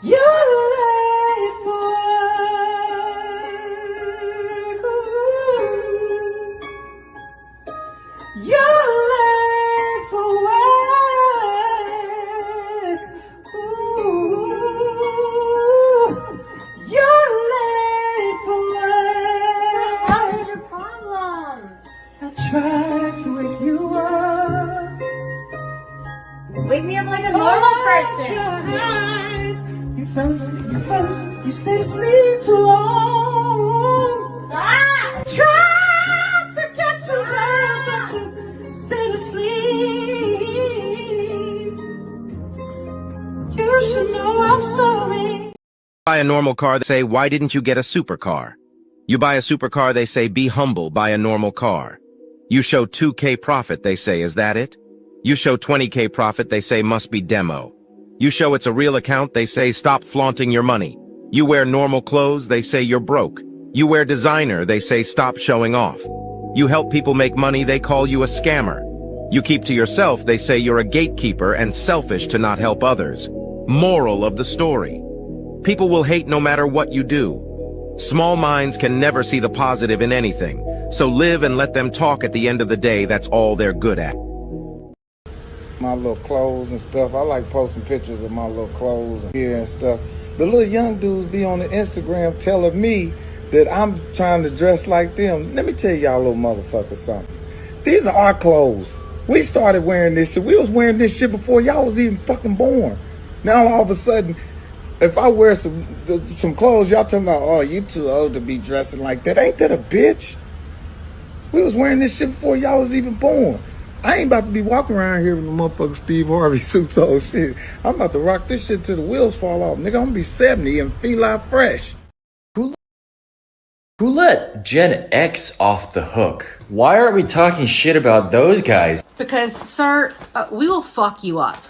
You're late for work. You're late for work. You're late for work. What is your problem? I tried to wake you up. Wake me up like a normal person. You stay asleep too long. Stop! Tried to get you back, but you stayed asleep. You should know I'm sorry. Buy a normal car, they say, why didn't you get a supercar? You buy a supercar, they say, be humble, buy a normal car. You show 2K profit, they say, is that it? You show 20K profit, they say, must be demo. You show it's a real account, they say, stop flaunting your money. You wear normal clothes, they say you're broke. You wear designer, they say stop showing off. You help people make money, they call you a scammer. You keep to yourself, they say you're a gatekeeper and selfish to not help others. Moral of the story. People will hate no matter what you do. Small minds can never see the positive in anything, so live and let them talk. At the end of the day, that's all they're good at. My little clothes and stuff. I like posting pictures of my little clothes and gear and stuff. The little young dudes be on the Instagram telling me that I'm trying to dress like them. Let me tell y'all little motherfuckers something. These are our clothes. We started wearing this shit. We was wearing this shit before y'all was even fucking born. Now all of a sudden, if I wear some clothes, y'all talking about, oh, you too old to be dressing like that. Ain't that a bitch? We was wearing this shit before y'all was even born. I ain't about to be walking around here with the motherfucking Steve Harvey suits on shit. I'm about to rock this shit till the wheels fall off. Nigga, I'm gonna be 70 and feel like fresh. Who let Gen X off the hook? Why aren't we talking shit about those guys? Because, sir, we will fuck you up.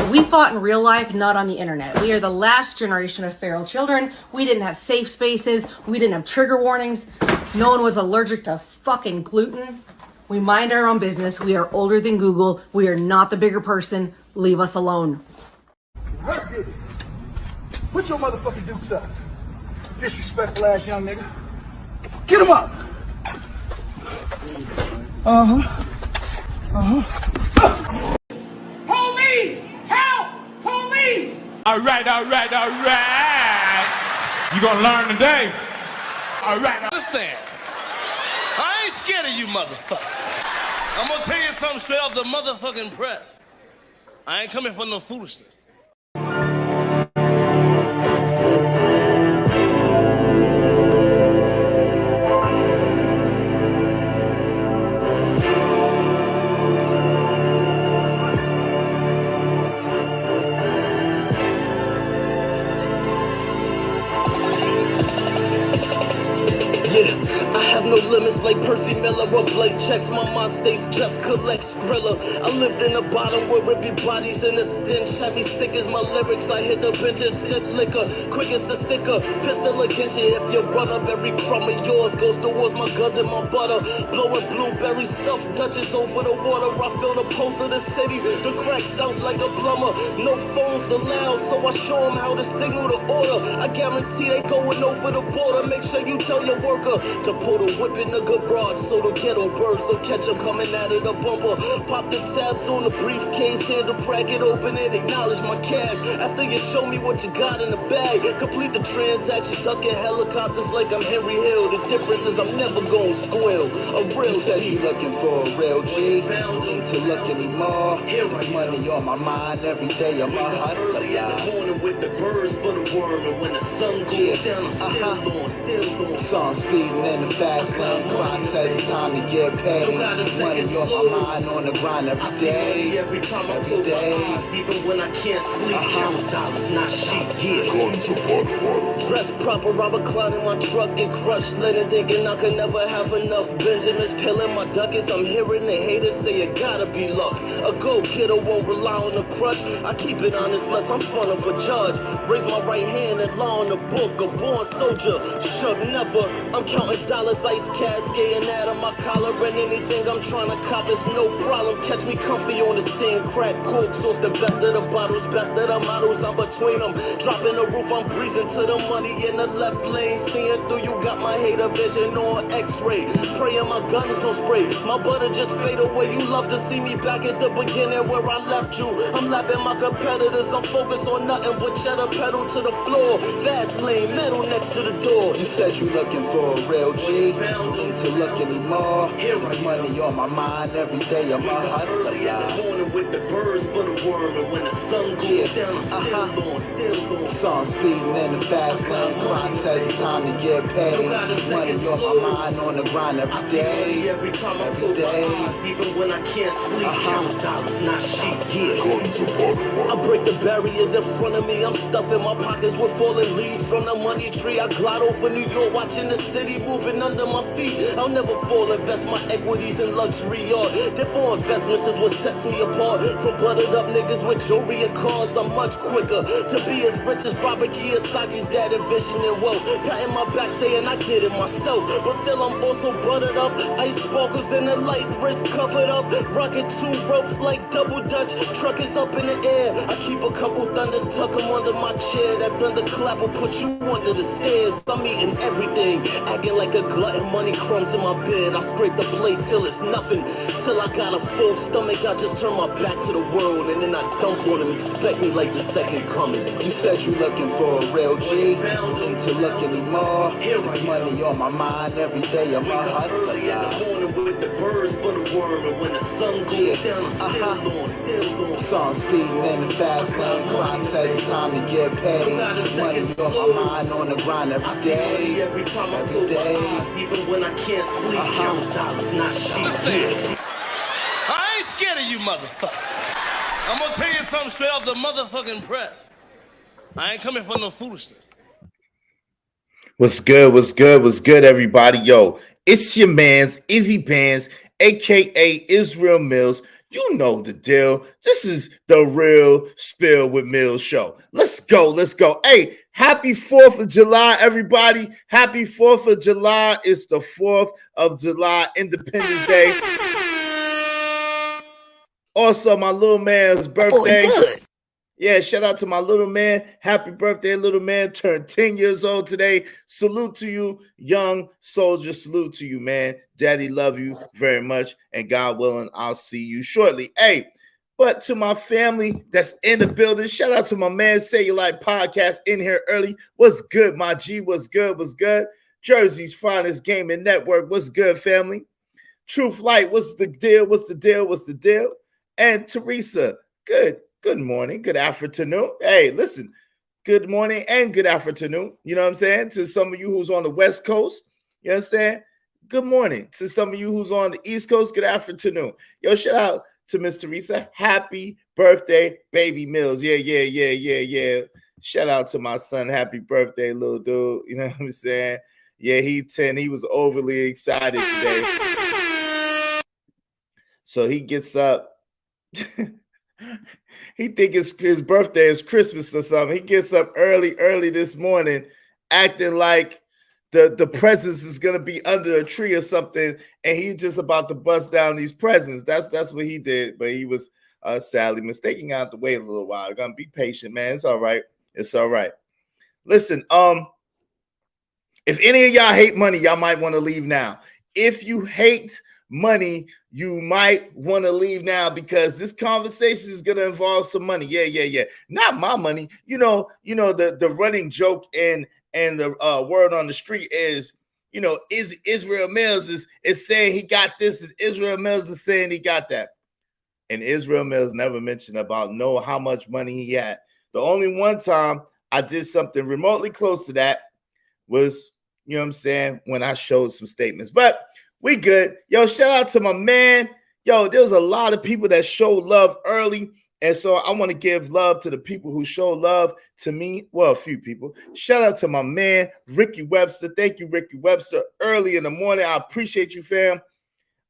We fought in real life, not on the internet. We are the last generation of feral children. We didn't have safe spaces. We didn't have trigger warnings. No one was allergic to fucking gluten. We mind our own business. We are older than Google. We are not the bigger person. Leave us alone. Put your motherfucking dukes up. Disrespectful ass young nigga. Get him up. Police! Help! Police! All right. You gonna learn today. All right. Understand? I ain't scared of you motherfuckers. I'm gonna tell you something straight off the motherfucking press. I ain't coming for no foolishness. I have no limits like Percy Miller or blank checks. My mind stays just collect Skrilla. I lived in the bottom where it be bodies in the stench. Had me sick as my lyrics. I hit the bench and sip liquor. Quick as the sticker. Pistol against you. If you run up, every crumb of yours goes towards my guns and my butter. Blowing blueberry stuff, Dutchess over the water. I feel the pulse of the city. The cracks out like a plumber. No phones allowed, so I show them how to signal the order. I guarantee they going over the border. Make sure you tell your worker to put a whip in the garage so the ghetto birds don't catch them coming out of the bumper. Pop the tabs on the briefcase, handle, crack it open and acknowledge my cash. After you show me what you got in the bag, complete the transaction, ducking helicopters like I'm Henry Hill. The difference is I'm never gonna squeal. A real said you looking for a real G. Don't need to look anymore. It's money on my mind every day. I'm a hustler. Early in the morning with the birds for the worm, and when the sun goes down, I'm still on. Song speeding in the fast lane. Clock says it's time to get paid. Money on my mind on the grind every day. Every time I go by, even when I can't sleep, count dollars, not sheep. Dress proper, Robert Klein in my truck, get crushed, linen, thinking I could never have enough. Benjamin's peeling my ducats. I'm hearing the haters say it gotta be luck. A go-getter won't rely on the crutch. I keep it honest, less I'm front of a judge. Raise my right hand and law in the book, a born soldier. Shug never. I'm counting dollars, ice cascading out of my collar, and anything I'm trying to cop is no problem. Catch me comfy on the scene, crack coke sauce, the best of the bottles, best of the models. I'm between them, dropping the roof, I'm breezing to the money in the left lane. Seeing through, you got my hater vision on X-ray. Praying my guns don't spray, my butter just fade away. You love to see me back at the beginning where I left you. I'm lapping my competitors, I'm focused on nothing but cheddar, pedal to the floor. Fast lane, metal next to the door. You said you looking for a real G, don't need to look anymore. It's money on my mind every day, I'm a hustler. Morning with the birds for the worm, and when the sun goes down, I'm still on. Song speeding in the fast lane, clock says it's time to get paid. Money on my mind, on the grind every day. Every time I feel even when I can't sleep, count dollars, not sheep. I break the barriers in front of me, I'm stuffing my pockets with falling leaves from the money tree. I glide over New York, watching the city moving under my feet. I'll never fall, invest my equities in luxury art. Therefore investments is what sets me apart from buttered up niggas with jewelry and cars. I'm much quicker to be as rich as Robert Kiyosaki's dad, envisioning wealth. Patting my back saying I did it myself, but still I'm also buttered up. Ice sparkles in the light, wrist covered up. Rocking two ropes like double dutch. Truck is up in the air. I keep a couple thunders, tuck them under my chair. That thunder clap will put you under the stairs. I'm eating everything, acting like a glutton. Money crumbs in my bed. I scrape the plate till it's nothing. Till I got a full stomach, I just turn my back to the world, and then I dump on them. Expect me like the second coming. You said you looking for a real G, don't need to look anymore. It's money on my mind every day, I'm a hustler. Morning with the birds for the worm, and when the sun goes down, I'm still on. Song speeding in the fast lane, clock says it's time to get paid. Money on my mind, on the grind every day. Every time I feel even when I can't sleep, count dollars, not sheep. I ain't scared of you motherfuckers. I'm gonna tell you something straight off the motherfucking press. I ain't coming for no foolishness. What's good? What's good? What's good, everybody? Yo, it's your man's Izzy Bands, aka Israel Mills. You know the deal. This is the Real Spill with Mills show. Let's go. Let's go. Hey, happy 4th of July, everybody. Happy 4th of July. It's the 4th of July, Independence Day. Also, my little man's birthday. Oh, good. Yeah, shout out to my little man. Happy birthday, little man. Turned 10 years old today. Salute to you, young soldier. Salute to you, man. Daddy love you very much. And God willing, I'll see you shortly. Hey, but to my family that's in the building, shout out to my man, Say You Like Podcast in here early. What's good, my G? What's good? What's good? Jersey's finest gaming network. What's good, family? Truth Light, what's the deal? What's the deal? What's the deal? And Teresa, good morning, good afternoon. Hey, listen, good morning and good afternoon. You know what I'm saying? To some of you who's on the West Coast, you know what I'm saying? Good morning. To some of you who's on the East Coast, good afternoon. Yo, shout out to Miss Teresa. Happy birthday, baby Mills. Yeah. Shout out to my son. Happy birthday, little dude. You know what I'm saying? Yeah, he 10. He was overly excited today. So he gets up. He think his birthday is Christmas or something. He gets up early this morning, acting like the presents is gonna be under a tree or something, and he's just about to bust down these presents. That's what he did, but he was sadly mistaken. Out to wait a little while. Gonna be patient, man. It's all right. It's all right. Listen, if any of y'all hate money, y'all might want to leave now. If you hate money, you might want to leave now, because this conversation is going to involve some money. Yeah. Not my money. You know, the running joke and the word on the street is, is Israel Mills is saying he got this, and Israel Mills is saying he got that. And Israel Mills never mentioned about how much money he had. The only one time I did something remotely close to that was, you know what I'm saying, when I showed some statements. But we good. Yo, shout out to my man. Yo, there's a lot of people that show love early. And so I want to give love to the people who show love to me. Well, a few people. Shout out to my man, Ricky Webster. Thank you, Ricky Webster. Early in the morning. I appreciate you, fam.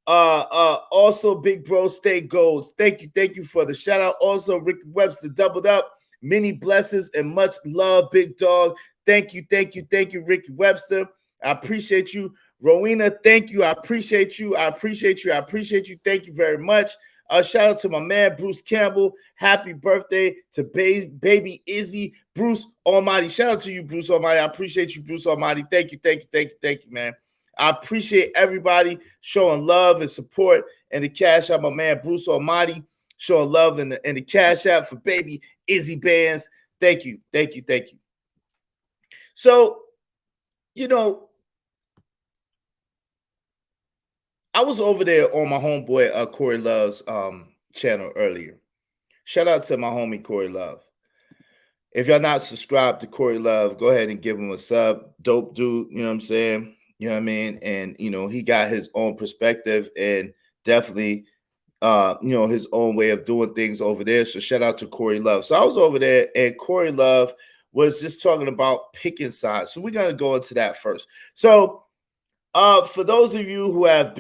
Also, big bro, stay gold. Thank you for the shout out. Also, Rick Webster doubled up. Many blessings and much love, big dog. Thank you, Ricky Webster. I appreciate you. Rowena, thank you. I appreciate you. Thank you very much. Shout out to my man, Bruce Campbell. Happy birthday to baby Izzy. Bruce Almighty. Shout out to you, Bruce Almighty. I appreciate you, Bruce Almighty. Thank you, man. I appreciate everybody showing love and support and the cash out. My man, Bruce Almighty, showing love in the cash out for baby Izzy Bands. Thank you. So, I was over there on my homeboy Corey Love's channel earlier. Shout out to my homie Corey Love. If y'all not subscribed to Corey Love, go ahead and give him a sub. Dope dude, you know what I'm saying? You know what I mean? And, he got his own perspective and definitely, his own way of doing things over there. So shout out to Corey Love. So I was over there and Corey Love was just talking about picking sides. So we're going to go into that first. So for those of you who haven't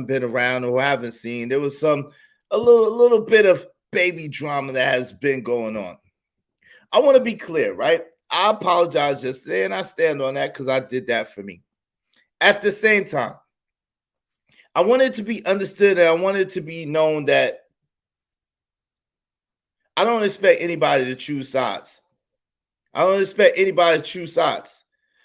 been around or who haven't seen, there was a little bit of baby drama that has been going on. I want to be clear, right? I apologized yesterday, and I stand on that because I did that for me. At the same time, I wanted to be understood and I wanted to be known that I don't expect anybody to choose sides.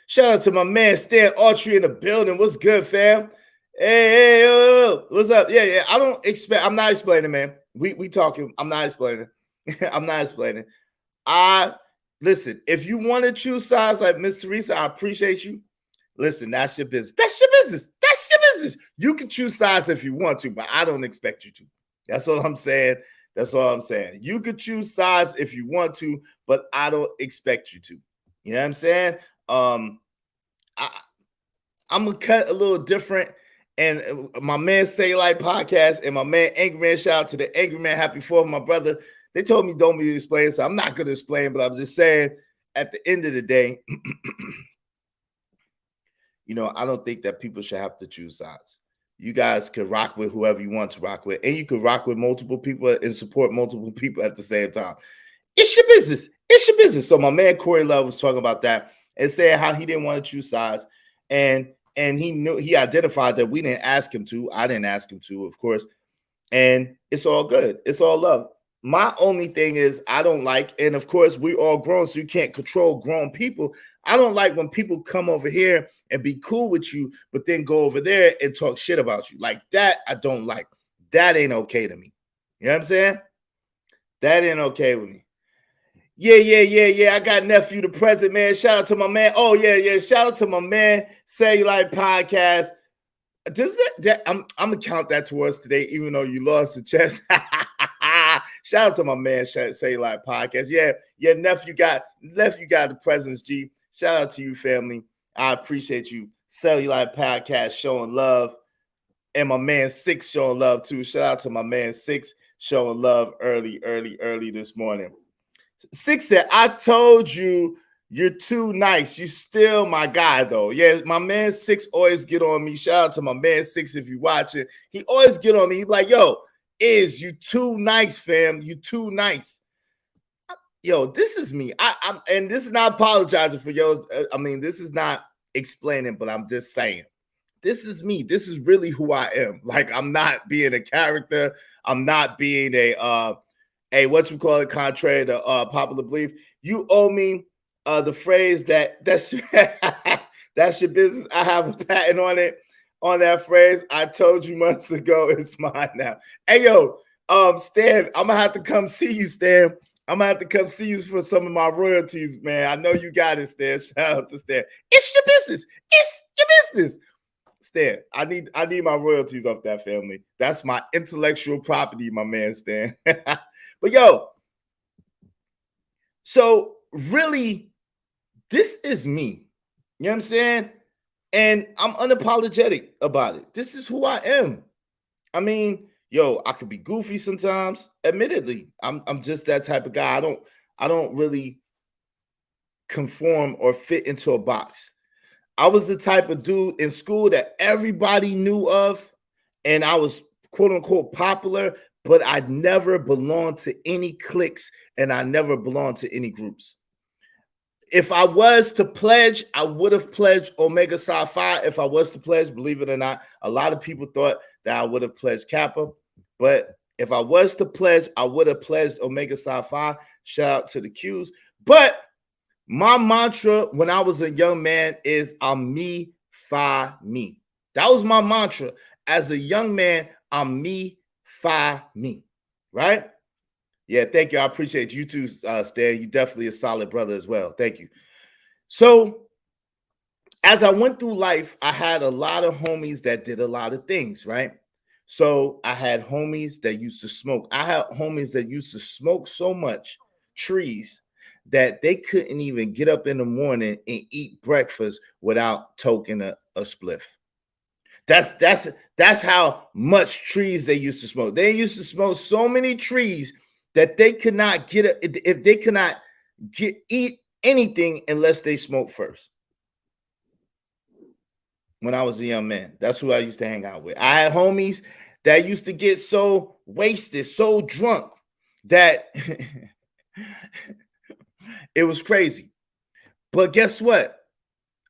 Shout out to my man Stan Autry in the building. What's good, fam? Hey, yo, what's up? Yeah. I'm not explaining, man. We talking. I'm not explaining. Listen, if you want to choose sides like Miss Teresa, I appreciate you. Listen, that's your business. You can choose sides if you want to, but I don't expect you to. That's all I'm saying. You could choose sides if you want to, but I don't expect you to. You know what I'm saying? I'm gonna cut a little different. And my man Say Like Podcast and my man Angry Man, shout out to the Angry Man. Happy 4th, my brother. They told me don't be explain, so I'm not gonna explain, but I'm just saying at the end of the day, I don't think that people should have to choose sides. You guys can rock with whoever you want to rock with, and you can rock with multiple people and support multiple people at the same time. It's your business. So my man Corey Love was talking about that and saying how he didn't want to choose sides, and he identified that we didn't ask him to. I didn't ask him to, of course, and it's all good. It's all love. My only thing is I don't like, and of course we all grown, so you can't control grown people. I don't like when people come over here and be cool with you, but then go over there and talk shit about you. Like that, I don't like. That ain't okay to me. You know what I'm saying? That ain't okay with me. Yeah. I got nephew the present, man. Shout out to my man. Oh, yeah. Shout out to my man, Say Like Podcast. Does that I'm gonna count that towards today, even though you lost the chest. Shout out to my man, Say Like Podcast. Yeah, nephew got the presence, G. Shout out to you, family. I appreciate you. Cellulite Podcast showing love. And my man Six showing love too. Shout out to my man Six showing love early this morning. Six said, I told you you're too nice. You still my guy, though. Yeah, my man Six always get on me. Shout out to my man Six if you watching. He always get on me. He's like, yo, you too nice, fam. You too nice. Yo, this is me. And this is not apologizing for yours. This is not explaining, but I'm just saying. This is me. This is really who I am. Like, I'm not being a character. I'm not being a contrary to popular belief. You owe me the phrase that's that's your business. I have a patent on it, on that phrase. I told you months ago, it's mine now. Hey, yo, Stan, I'm gonna have to come see you, Stan. I'm gonna have to come see you for some of my royalties, man. I know you got it, Stan. Shout out to Stan. It's your business. It's your business. Stan, I need my royalties off that, family. That's my intellectual property, my man, Stan. But yo, so really, this is me. You know what I'm saying? And I'm unapologetic about it. This is who I am. I could be goofy sometimes. Admittedly, I'm just that type of guy. I don't really conform or fit into a box. I was the type of dude in school that everybody knew of. and I was quote unquote popular, but I never belonged to any cliques and I never belonged to any groups. If I was to pledge, I would have pledged Omega Psi Phi. If I was to pledge, believe it or not, a lot of people thought that I would have pledged Kappa. But if I was to pledge, I would have pledged Omega Psi Phi. Shout out to the Qs. But my mantra when I was a young man is I'm me, phi, me. That was my mantra. As a young man, I'm me, phi, me. Right? Yeah, thank you. I appreciate you too, Stan. You definitely a solid brother as well. Thank you. So as I went through life, I had a lot of homies that did a lot of things, right? So I had homies that used to smoke. I had homies that used to smoke so much trees that they couldn't even get up in the morning and eat breakfast without toking a spliff. That's how much trees they used to smoke. They used to smoke so many trees that they could not eat anything unless they smoked first. When I was a young man, that's who I used to hang out with. I had homies that used to get so wasted, so drunk that it was crazy. But guess what?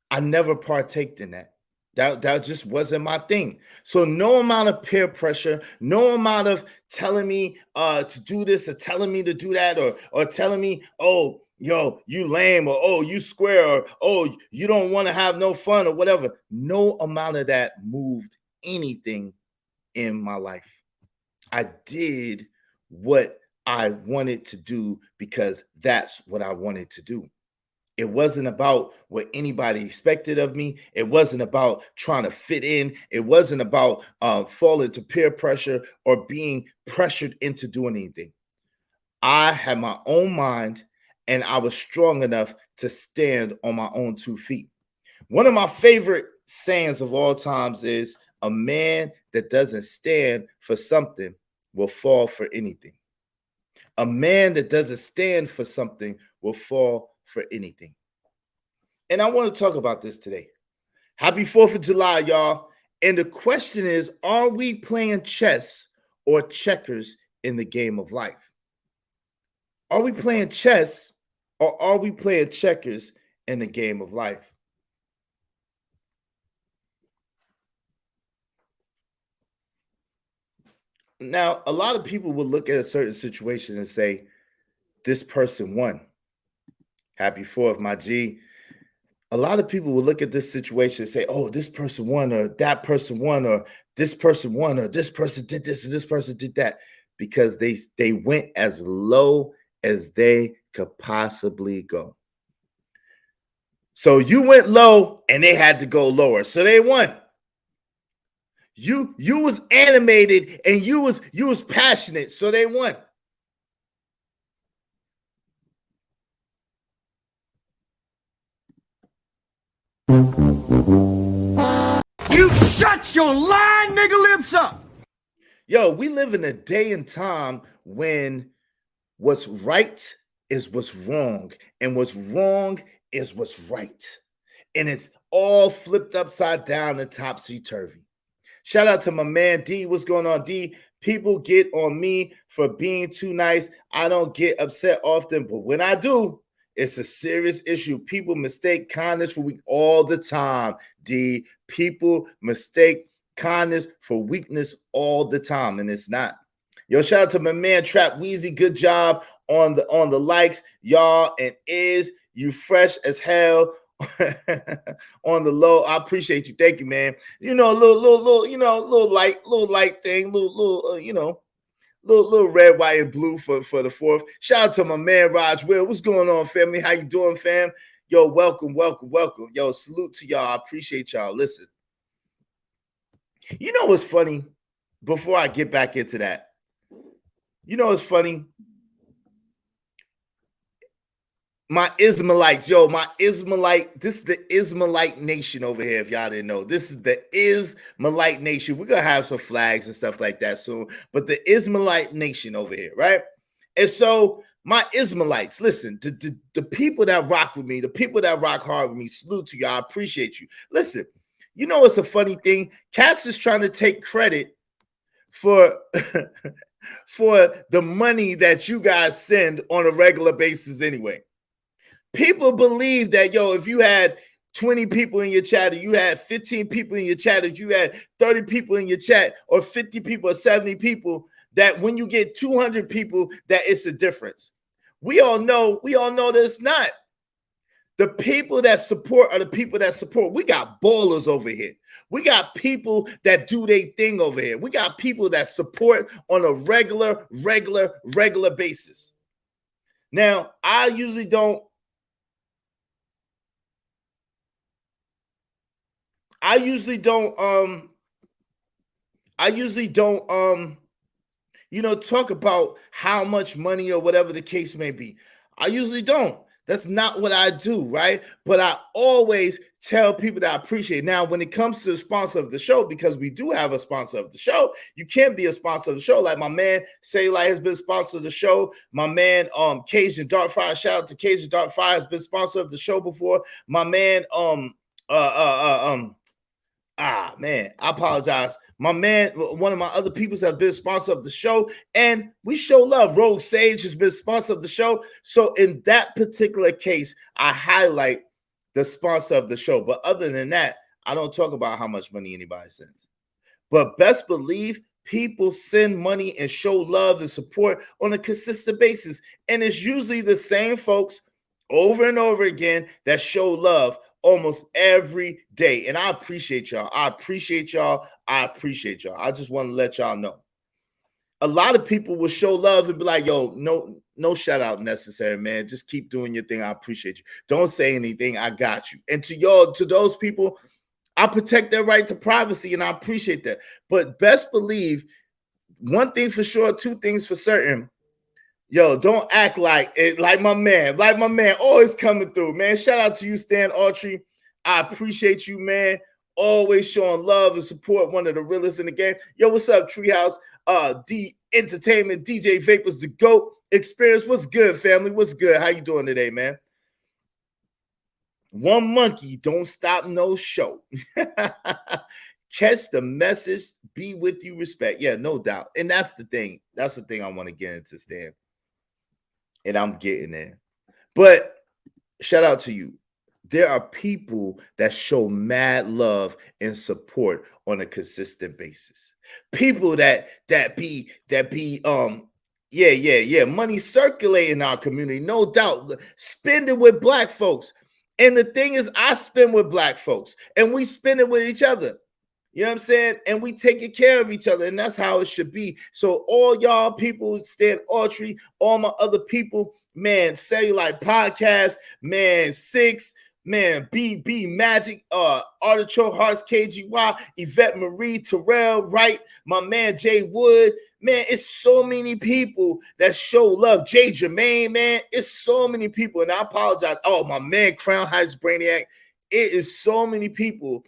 I never partaked in that. That just wasn't my thing. So no amount of peer pressure, no amount of telling me to do this or telling me to do that or telling me, oh, yo, you lame, or oh, you square, or oh, you don't want to have no fun or whatever. No amount of that moved anything in my life. I did what I wanted to do because that's what I wanted to do. It wasn't about what anybody expected of me. It wasn't about trying to fit in. It wasn't about falling to peer pressure or being pressured into doing anything. I had my own mind and I was strong enough to stand on my own 2 feet. One of my favorite sayings of all times is a man that doesn't stand for something will fall for anything. A man that doesn't stand for something will fall for anything. And I want to talk about this today. Happy 4th of July, y'all. And the question is, are we playing chess or checkers in the game of life? Are we playing chess or are we playing checkers in the game of life? Now, a lot of people will look at a certain situation and say, this person won. Happy 4th, my G. A lot of people will look at this situation and say, oh, this person won, or that person won, or this person won, or this person did this, and this person did that, because they went as low as they could possibly go. So you went low and they had to go lower. So they won. You was animated and you was passionate, so they won. You shut your lying nigga lips up. Yo, we live in a day and time when what's right is what's wrong, and what's wrong is what's right. And it's all flipped upside down and topsy-turvy. Shout out to my man D. What's going on, D? People get on me for being too nice. I don't get upset often, but when I do, it's a serious issue. People mistake kindness for weakness all the time, D. People mistake kindness for weakness all the time, and it's not. Yo, shout out to my man Trap Weezy. Good job on the likes, y'all. And is you fresh as hell on the low. I appreciate you. Thank you, man. You know, a little light thing, little red, white, and blue for the 4th. Shout out to my man Raj Will. What's going on, family? How you doing, fam? Yo, welcome. Yo, salute to y'all. I appreciate y'all. Listen, you know what's funny? Before I get back into that, you know what's funny? My Ismailites, this is the Ismailite nation over here, if y'all didn't know. This is the Ismailite nation. We're going to have some flags and stuff like that soon, but the Ismailite nation over here, right? And so my Ismailites, listen, the people that rock with me, the people that rock hard with me, salute to y'all. I appreciate you. Listen, you know what's a funny thing? Cats is trying to take credit for for the money that you guys send on a regular basis anyway. People believe that, yo, if you had 20 people in your chat, or you had 15 people in your chat, or you had 30 people in your chat, or 50 people or 70 people, that when you get 200 people, that it's a difference. We all know that it's not. The people that support are the people that support. We got ballers over here. We got people that do their thing over here. We got people that support on a regular basis. Now, I usually don't talk about how much money or whatever the case may be. I usually don't. That's not what I do, right? But I always tell people that I appreciate. Now, when it comes to the sponsor of the show, because we do have a sponsor of the show, you can't be a sponsor of the show. Like my man Say Light has been sponsor of the show. My man Cajun Dartfire, shout out to Cajun Dartfire, has been sponsor of the show before. My man I apologize. My man, one of my other peoples has been sponsor of the show, and we show love. Rogue Sage has been sponsor of the show. So in that particular case, I highlight the sponsor of the show. But other than that, I don't talk about how much money anybody sends. But best believe people send money and show love and support on a consistent basis. And it's usually the same folks over and over again that show love almost every day. And I appreciate y'all. I appreciate y'all. I just want to let y'all know. A lot of people will show love and be like, yo, no shout out necessary, man. Just keep doing your thing. I appreciate you. Don't say anything. I got you. And to those people, I protect their right to privacy, and I appreciate that. But best believe, one thing for sure, two things for certain. Yo, don't act like it, like my man always coming through, man. Shout out to you, Stan Autry. I appreciate you, man. Always showing love and support, one of the realest in the game. Yo, what's up, Treehouse? D Entertainment, DJ Vapors, the GOAT Experience. What's good, family? What's good? How you doing today, man? One monkey don't stop no show. Catch the message, be with you, respect. Yeah, no doubt. And that's the thing. That's the thing I want to get into, Stan. And I'm getting there. But shout out to you. There are people that show mad love and support on a consistent basis. People that be money circulating in our community, no doubt. Spend it with black folks. And the thing is, I spend with black folks and we spend it with each other. You know what I'm saying? And we taking care of each other, and that's how it should be. So all y'all people, Stan Autry, all my other people, man, Cellulite Podcast, man, Six, man, BB Magic, Artichoke Hearts, KGY, Yvette Marie, Terrell, Wright, my man Jay Wood, man, it's so many people that show love. Jay Jermaine, man, it's so many people, and I apologize. Oh, my man, Crown Heights Brainiac, it is so many people.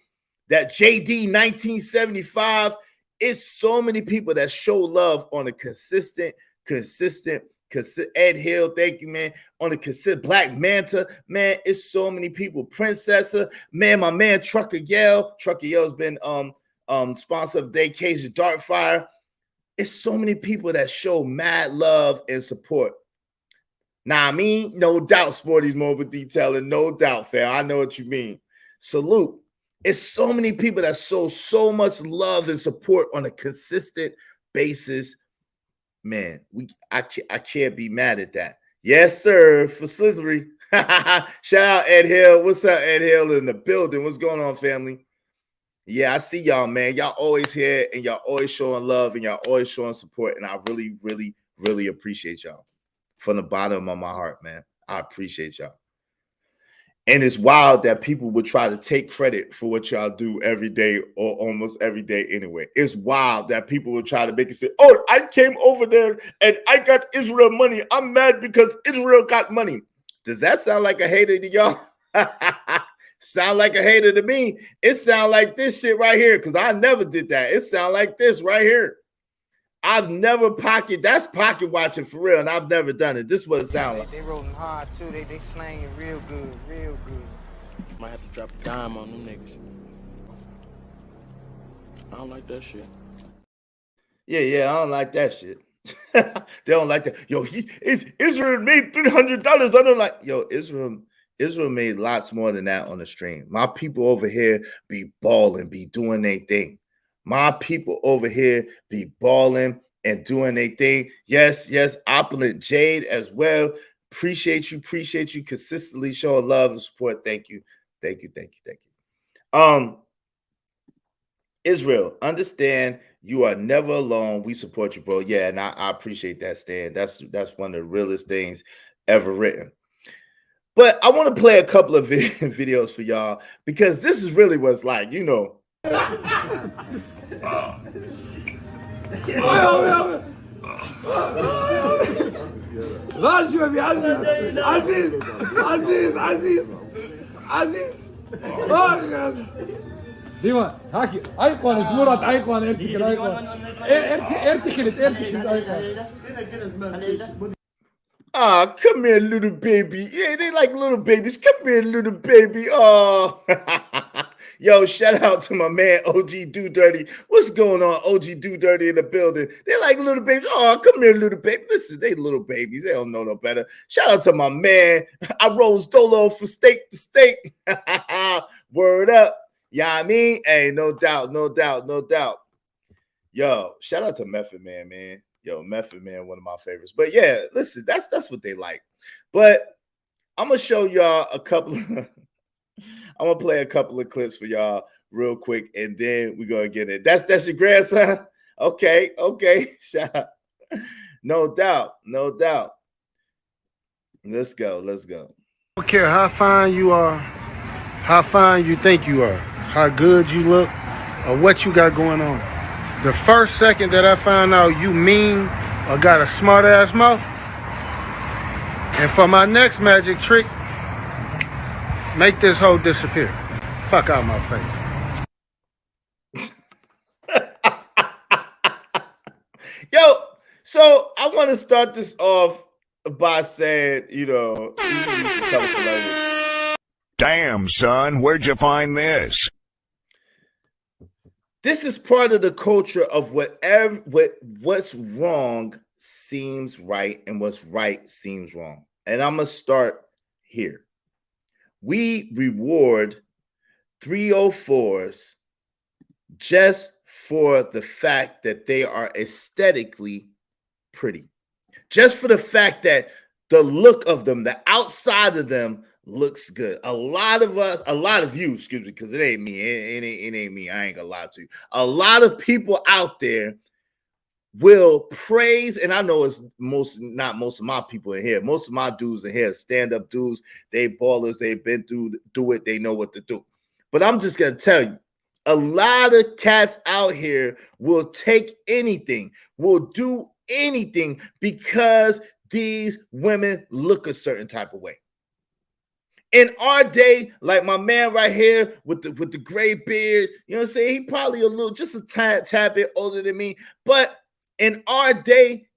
That JD 1975, it's so many people that show love on a consistent, Ed Hill, thank you, man. On a consistent, Black Manta, man, it's so many people. Princessa, man, my man Trucker Yell's been sponsor of the day, Cajun Dartfire. It's so many people that show mad love and support. Now, I mean, no doubt, Sporty's Mobile Detailing, no doubt, fam. I know what you mean. Salute. It's so many people that show so much love and support on a consistent basis. Man, I can't be mad at that. Yes, sir, for Slithery. Shout out Ed Hill. What's up, Ed Hill in the building? What's going on, family? Yeah, I see y'all, man. Y'all always here and y'all always showing love and y'all always showing support. And I really, really, really appreciate y'all from the bottom of my heart, man. I appreciate y'all. And it's wild that people would try to take credit for what y'all do every day or almost every day anyway. It's wild that people would try to make it say, oh, I came over there and I got Israel money. I'm mad because Israel got money. Does that sound like a hater to y'all? Sound like a hater to me. It sound like this shit right here because I never did that. It sound like this right here. I've never that's pocket watching for real, and I've never done it. This is what it sounds like. They rolling hard too. They slanging real good. Might have to drop a dime on them niggas. I don't like that shit. Yeah, I don't like that shit. They don't like that. Yo, Israel made $300. I don't like, yo, Israel made lots more than that on the stream. My people over here be balling, be doing their thing. My people over here be balling and doing their thing. Yes, Opulent Jade as well. Appreciate you consistently showing love and support. Thank you. Israel, understand you are never alone. We support you, bro. Yeah, and I appreciate that, Stan. That's one of the realest things ever written. But I want to play a couple of videos for y'all because this is really what's like, you know. ديوان هاكي ايقون زمرت ايقون ارتكل ايقون ارتكلت ايقون Ah, come here, little baby. Yeah, they like little babies. Come here, little baby. Oh, yo, shout out to my man OG Do Dirty. What's going on, OG Do Dirty in the building? They like little babies. Oh, come here, little baby. Listen, they little babies. They don't know no better. Shout out to my man. I rose dolo from state to state. Word up. Yeah, I mean, hey, no doubt. Yo, shout out to Method Man, man. Yo, Method Man, one of my favorites. But yeah, listen, that's what they like. But I'm gonna show y'all a couple. I'm gonna play a couple of clips for y'all real quick, and then we're gonna get it. That's your grandson. Okay. Shout out. No doubt. Let's go. I don't care how fine you are, how fine you think you are, how good you look, or what you got going on. The first second that I found out you mean or got a smart ass mouth, and for my next magic trick, make this hoe disappear. Fuck out my face. Yo, so I want to start this off by saying, you know, damn, son, where'd you find this? This is part of the culture of what's wrong seems right and what's right seems wrong. And I'm going to start here. We reward 304s just for the fact that they are aesthetically pretty. Just for the fact that the look of them, the outside of them looks good. A lot of you, excuse me, because it ain't me. It ain't me. I ain't gonna lie to you. A lot of people out there will praise, and I know it's not most of my people in here. Most of my dudes in here, stand-up dudes, they ballers, they've been through it, they know what to do. But I'm just gonna tell you, a lot of cats out here will take anything, will do anything because these women look a certain type of way. In our day, like my man right here with the gray beard, you know what I'm saying? He probably just a tad bit older than me. But in our day,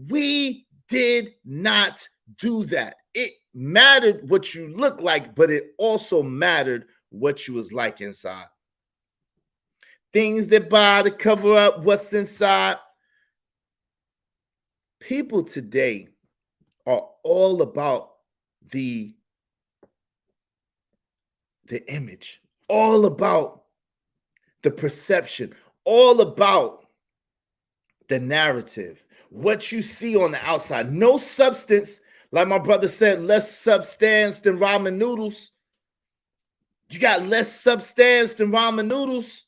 we did not do that. It mattered what you look like, but it also mattered what you was like inside. Things that buy to cover up what's inside. People today are all about the image, all about the perception, all about the narrative, what you see on the outside. No substance, like my brother said, less substance than ramen noodles. You got less substance than ramen noodles.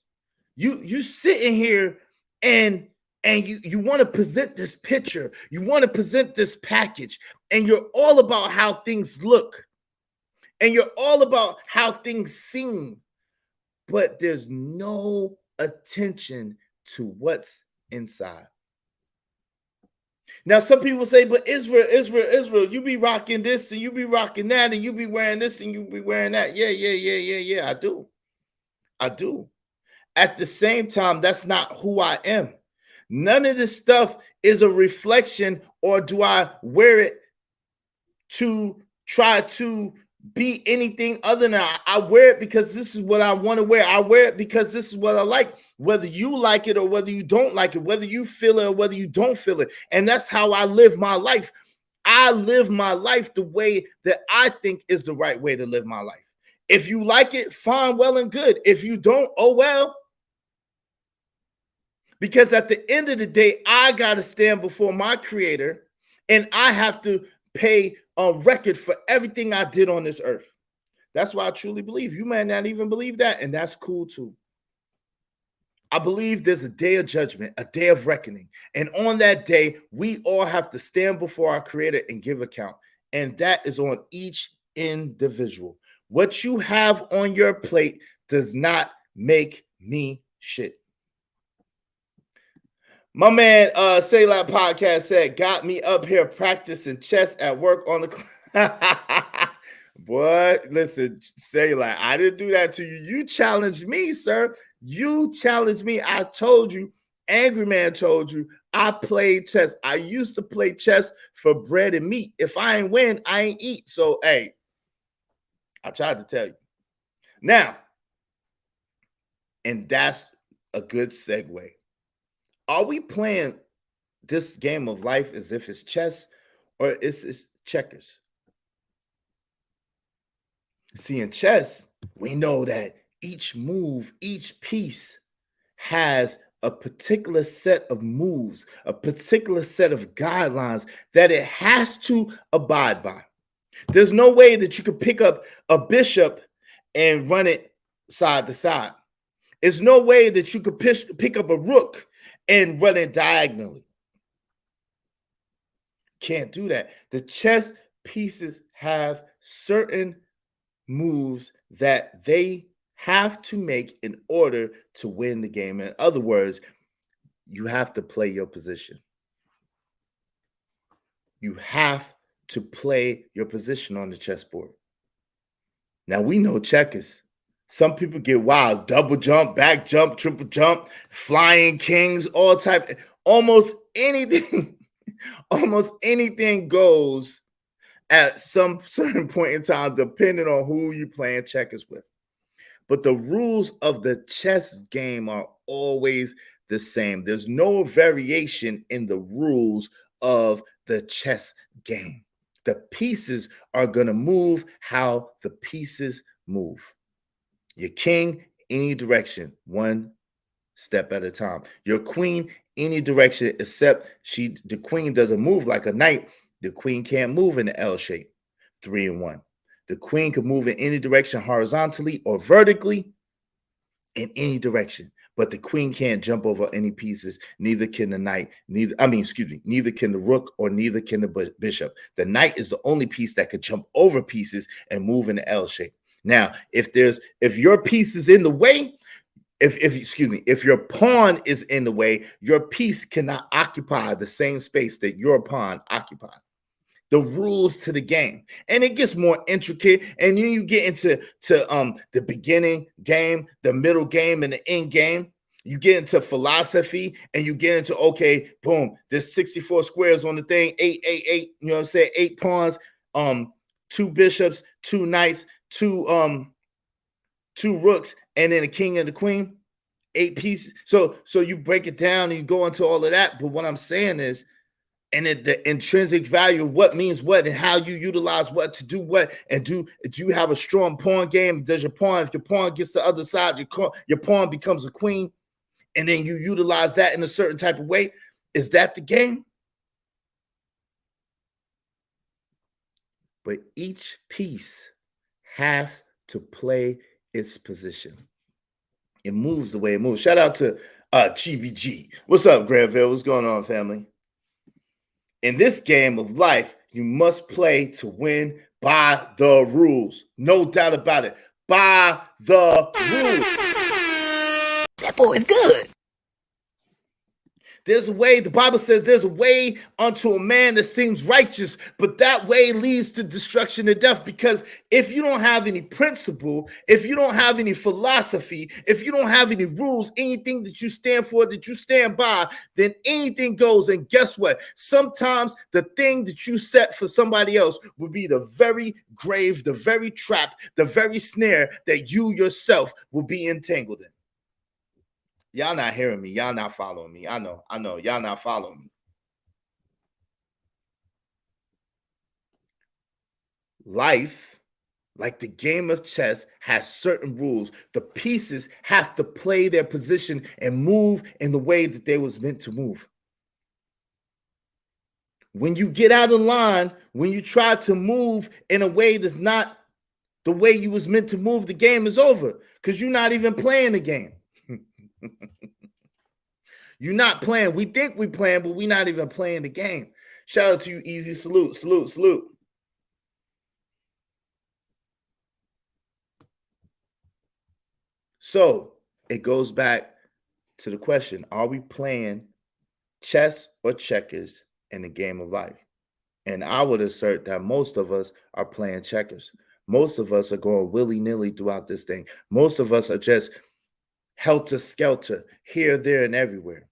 You sitting here and you want to present this picture, you want to present this package, and you're all about how things look. And you're all about how things seem, but there's no attention to what's inside. Now, some people say, but Israel, you be rocking this and you be rocking that and you be wearing this and you be wearing that. Yeah, I do. At the same time, that's not who I am. None of this stuff is a reflection, or do I wear it to try to be anything other than I wear it because this is what I want to wear. I wear it because this is what I like, whether you like it or whether you don't like it, whether you feel it or whether you don't feel it. And that's how I live my life. I live my life the way that I think is the right way to live my life. If you like it, fine, well and good. If you don't, oh well. Because at the end of the day, I got to stand before my creator and I have to pay a record for everything I did on this earth. That's why I truly believe. You may not even believe that, and that's cool too. I believe there's a day of judgment, a day of reckoning. And on that day, we all have to stand before our creator and give account. And that is on each individual. What you have on your plate does not make me shit. My man, Say Loud Podcast said, got me up here practicing chess at work on the Boy, listen, Say Loud, I didn't do that to you. You challenged me, sir. You challenged me. I told you, Angry Man told you, I played chess. I used to play chess for bread and meat. If I ain't win, I ain't eat. So, hey, I tried to tell you. Now, and that's a good segue. Are we playing this game of life as if it's chess or is it checkers? See, in chess, we know that each move, each piece has a particular set of moves, a particular set of guidelines that it has to abide by. There's no way that you could pick up a bishop and run it side to side. There's no way that you could pick up a rook and run it diagonally. Can't do that. The chess pieces have certain moves that they have to make in order to win the game. In other words, you have to play your position. You have to play your position on the chessboard. Now, we know checkers. Some people get wild, double jump, back jump, triple jump, flying kings, all type, almost anything, almost anything goes at some certain point in time, depending on who you're playing checkers with. But the rules of the chess game are always the same. There's no variation in the rules of the chess game. The pieces are going to move how the pieces move. Your king, any direction, one step at a time. Your queen, any direction, except the queen doesn't move like a knight. The queen can't move in the L shape, 3 and 1. The queen can move in any direction horizontally or vertically in any direction, but the queen can't jump over any pieces. Neither can the knight, neither can the rook or neither can the bishop. The knight is the only piece that could jump over pieces and move in the L shape. Now, if your piece is in the way, if your pawn is in the way, your piece cannot occupy the same space that your pawn occupies. The rules to the game, and it gets more intricate, and then you get into the beginning game, the middle game, and the end game. You get into philosophy, and you get into, okay, boom, there's 64 squares on the thing, 8, 8, 8. You know what I'm saying? 8 pawns, 2 bishops, 2 knights, 2 rooks, and then a king and a queen. 8 pieces. So you break it down and you go into all of that. But what I'm saying is, and the intrinsic value of what means what and how you utilize what to do what, and do you have a strong pawn game? Does your pawn, if your pawn gets to the other side, your pawn becomes a queen, and then you utilize that in a certain type of way? Is that the game? But each piece has to play its position. It moves the way it moves. Shout out to GBG. What's up, Granville? What's going on, family? In this game of life, you must play to win by the rules. No doubt about it. By the rules. That boy is good. There's a way, the Bible says there's a way unto a man that seems righteous, but that way leads to destruction and death. Because if you don't have any principle, if you don't have any philosophy, if you don't have any rules, anything that you stand for, that you stand by, then anything goes. And guess what? Sometimes the thing that you set for somebody else will be the very grave, the very trap, the very snare that you yourself will be entangled in. Y'all not hearing me. Y'all not following me. I know. Y'all not following me. Life, like the game of chess, has certain rules. The pieces have to play their position and move in the way that they was meant to move. When you get out of line, when you try to move in a way that's not the way you was meant to move, the game is over because you're not even playing the game. You're not playing. We think we playing, but we're not even playing the game. Shout out to you, Easy. Salute. So it goes back to the question, are we playing chess or checkers in the game of life? And I would assert that most of us are playing checkers. Most of us are going willy-nilly throughout this thing. Most of us are just helter-skelter here, there, and everywhere.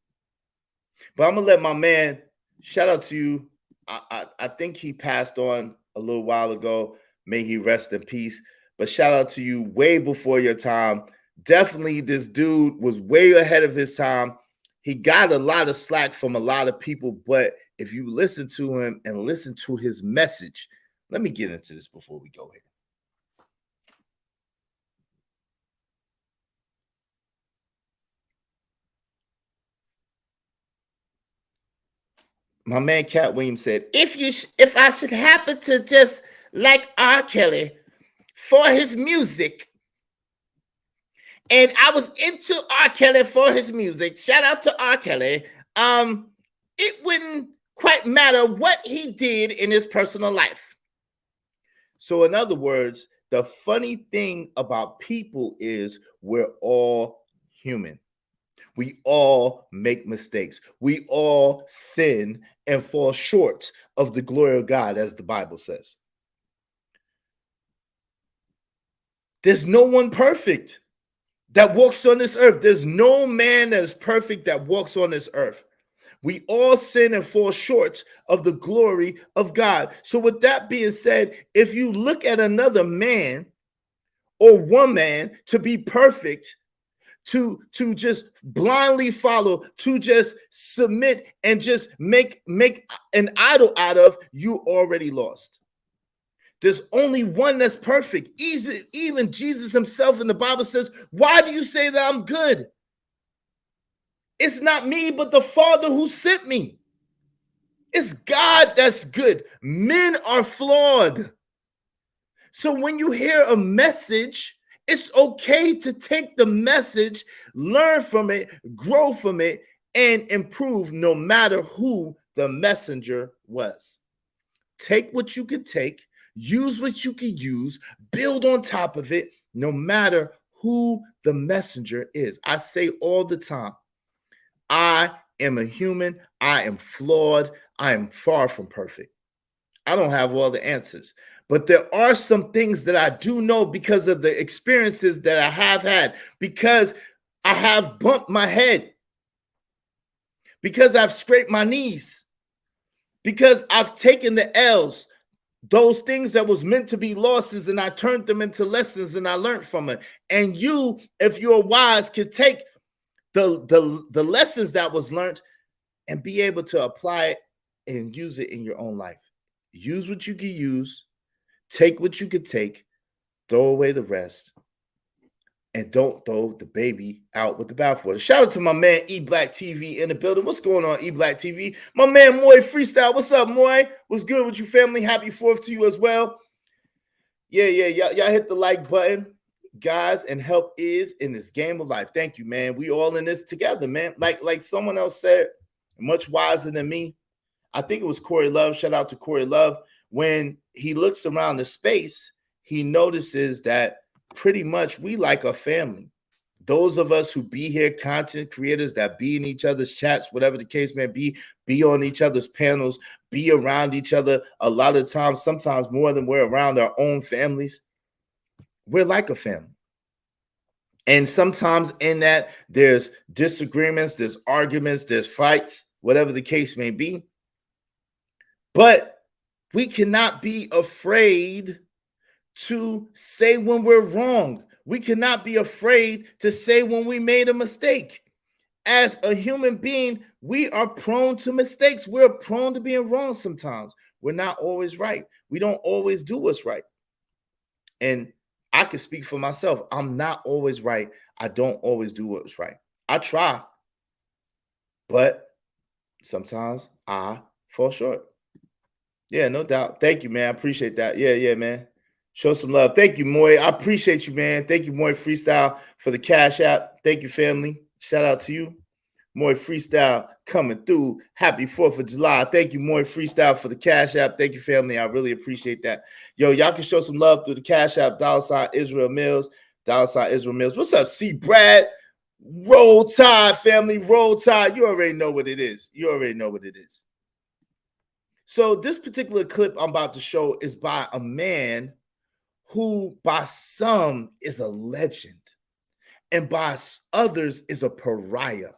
But I'm going to let my man, shout out to you. I think he passed on a little while ago. May he rest in peace. But shout out to you way before your time. Definitely this dude was way ahead of his time. He got a lot of slack from a lot of people. But if you listen to him and listen to his message, let me get into this before we go here. My man Cat Williams said, if I should happen to just like R. Kelly for his music, and I was into R. Kelly for his music, shout out to R. Kelly, it wouldn't quite matter what he did in his personal life. So in other words, the funny thing about people is we're all human. We all make mistakes. We all sin and fall short of the glory of God, as the Bible says. There's no one perfect that walks on this earth. There's no man that is perfect that walks on this earth. We all sin and fall short of the glory of God. So with that being said, if you look at another man or woman to be perfect, to just blindly follow, to just submit and just make an idol out of, you already lost. There's only one that's perfect. Even Jesus himself in the Bible says, why do you say that I'm good? It's not me, but the Father who sent me. It's God that's good. Men are flawed. So when you hear a message, it's okay to take the message, learn from it, grow from it, and improve no matter who the messenger was. Take what you can take, use what you can use, build on top of it, no matter who the messenger is. I say all the time, I am a human. I am flawed. I am far from perfect. I don't have all the answers. But there are some things that I do know because of the experiences that I have had, because I have bumped my head, because I've scraped my knees, because I've taken the L's, those things that was meant to be losses, and I turned them into lessons and I learned from it. And you, if you're wise, can take the lessons that was learned and be able to apply it and use it in your own life. Use what you can use. Take what you could take, throw away the rest, and don't throw the baby out with the bathwater. Shout out to my man E Black TV in the building. What's going on, E Black TV? My man Moy Freestyle. What's up, Moy? What's good with you, family? Happy 4th to you as well. Yeah. Y'all hit the like button, guys, and help is in this game of life. Thank you, man. We all in this together, man. Like someone else said, much wiser than me. I think it was Corey Love. Shout out to Corey Love. When he looks around the space, he notices that pretty much we like a family. those of us who be here, content creators that be in each other's chats, whatever the case may be on each other's panels, be around each other a lot of times, sometimes more than we're around our own families. We're like a family. And sometimes in that, there's disagreements, there's arguments, there's fights, whatever the case may be. But we cannot be afraid to say when we're wrong. We cannot be afraid to say when we made a mistake. As a human being, we are prone to mistakes. We're prone to being wrong sometimes. We're not always right. We don't always do what's right. And I can speak for myself. I'm not always right. I don't always do what's right. I try, but sometimes I fall short. Yeah, no doubt. Thank you, man. I appreciate that. Yeah, man. Show some love. Thank you, Moy. I appreciate you, man. Thank you, Moy Freestyle, for the Cash App. Thank you, family. Shout out to you. Moy Freestyle coming through. Happy 4th of July. Thank you, Moy Freestyle, for the Cash App. Thank you, family. I really appreciate that. Yo, y'all can show some love through the Cash App. $ Israel Mills. $ Israel Mills. What's up, C. Brad? Roll Tide, family. Roll Tide. You already know what it is. You already know what it is. So this particular clip I'm about to show is by a man who by some is a legend and by others is a pariah.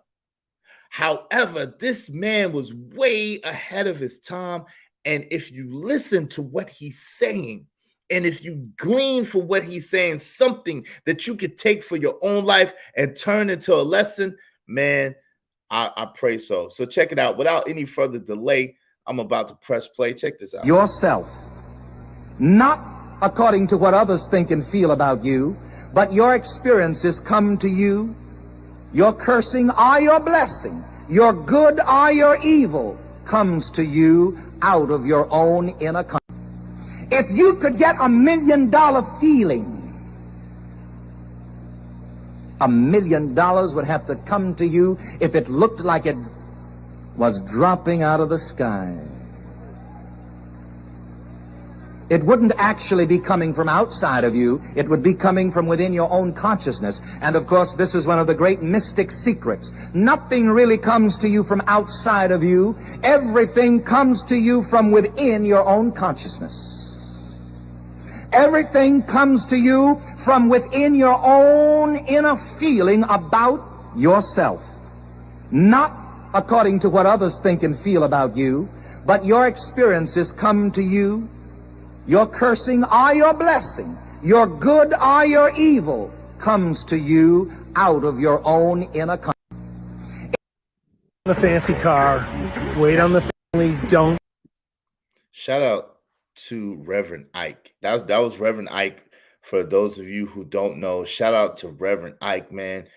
However, this man was way ahead of his time. And if you listen to what he's saying, and if you glean from what he's saying, something that you could take for your own life and turn into a lesson, man, I pray so. So check it out. Without any further delay, I'm about to press play. Check this out. Yourself, not according to what others think and feel about you, but your experiences come to you. Your cursing or your blessing, your good or your evil comes to you out of your own inner consciousness. If you could get $1 million feeling, $1 million would have to come to you if it looked like it was dropping out of the sky. It wouldn't actually be coming from outside of you. It would be coming from within your own consciousness. And of course, this is one of the great mystic secrets. Nothing really comes to you from outside of you. Everything comes to you from within your own consciousness. Everything comes to you from within your own inner feeling about yourself. Not according to what others think and feel about you, but your experiences come to you. Your cursing or your blessing, your good or your evil comes to you out of your own inner consciousness. The fancy car, wait on the family, don't. Shout out to Reverend Ike. That was Reverend Ike. For those of you who don't know, shout out to Reverend Ike, man.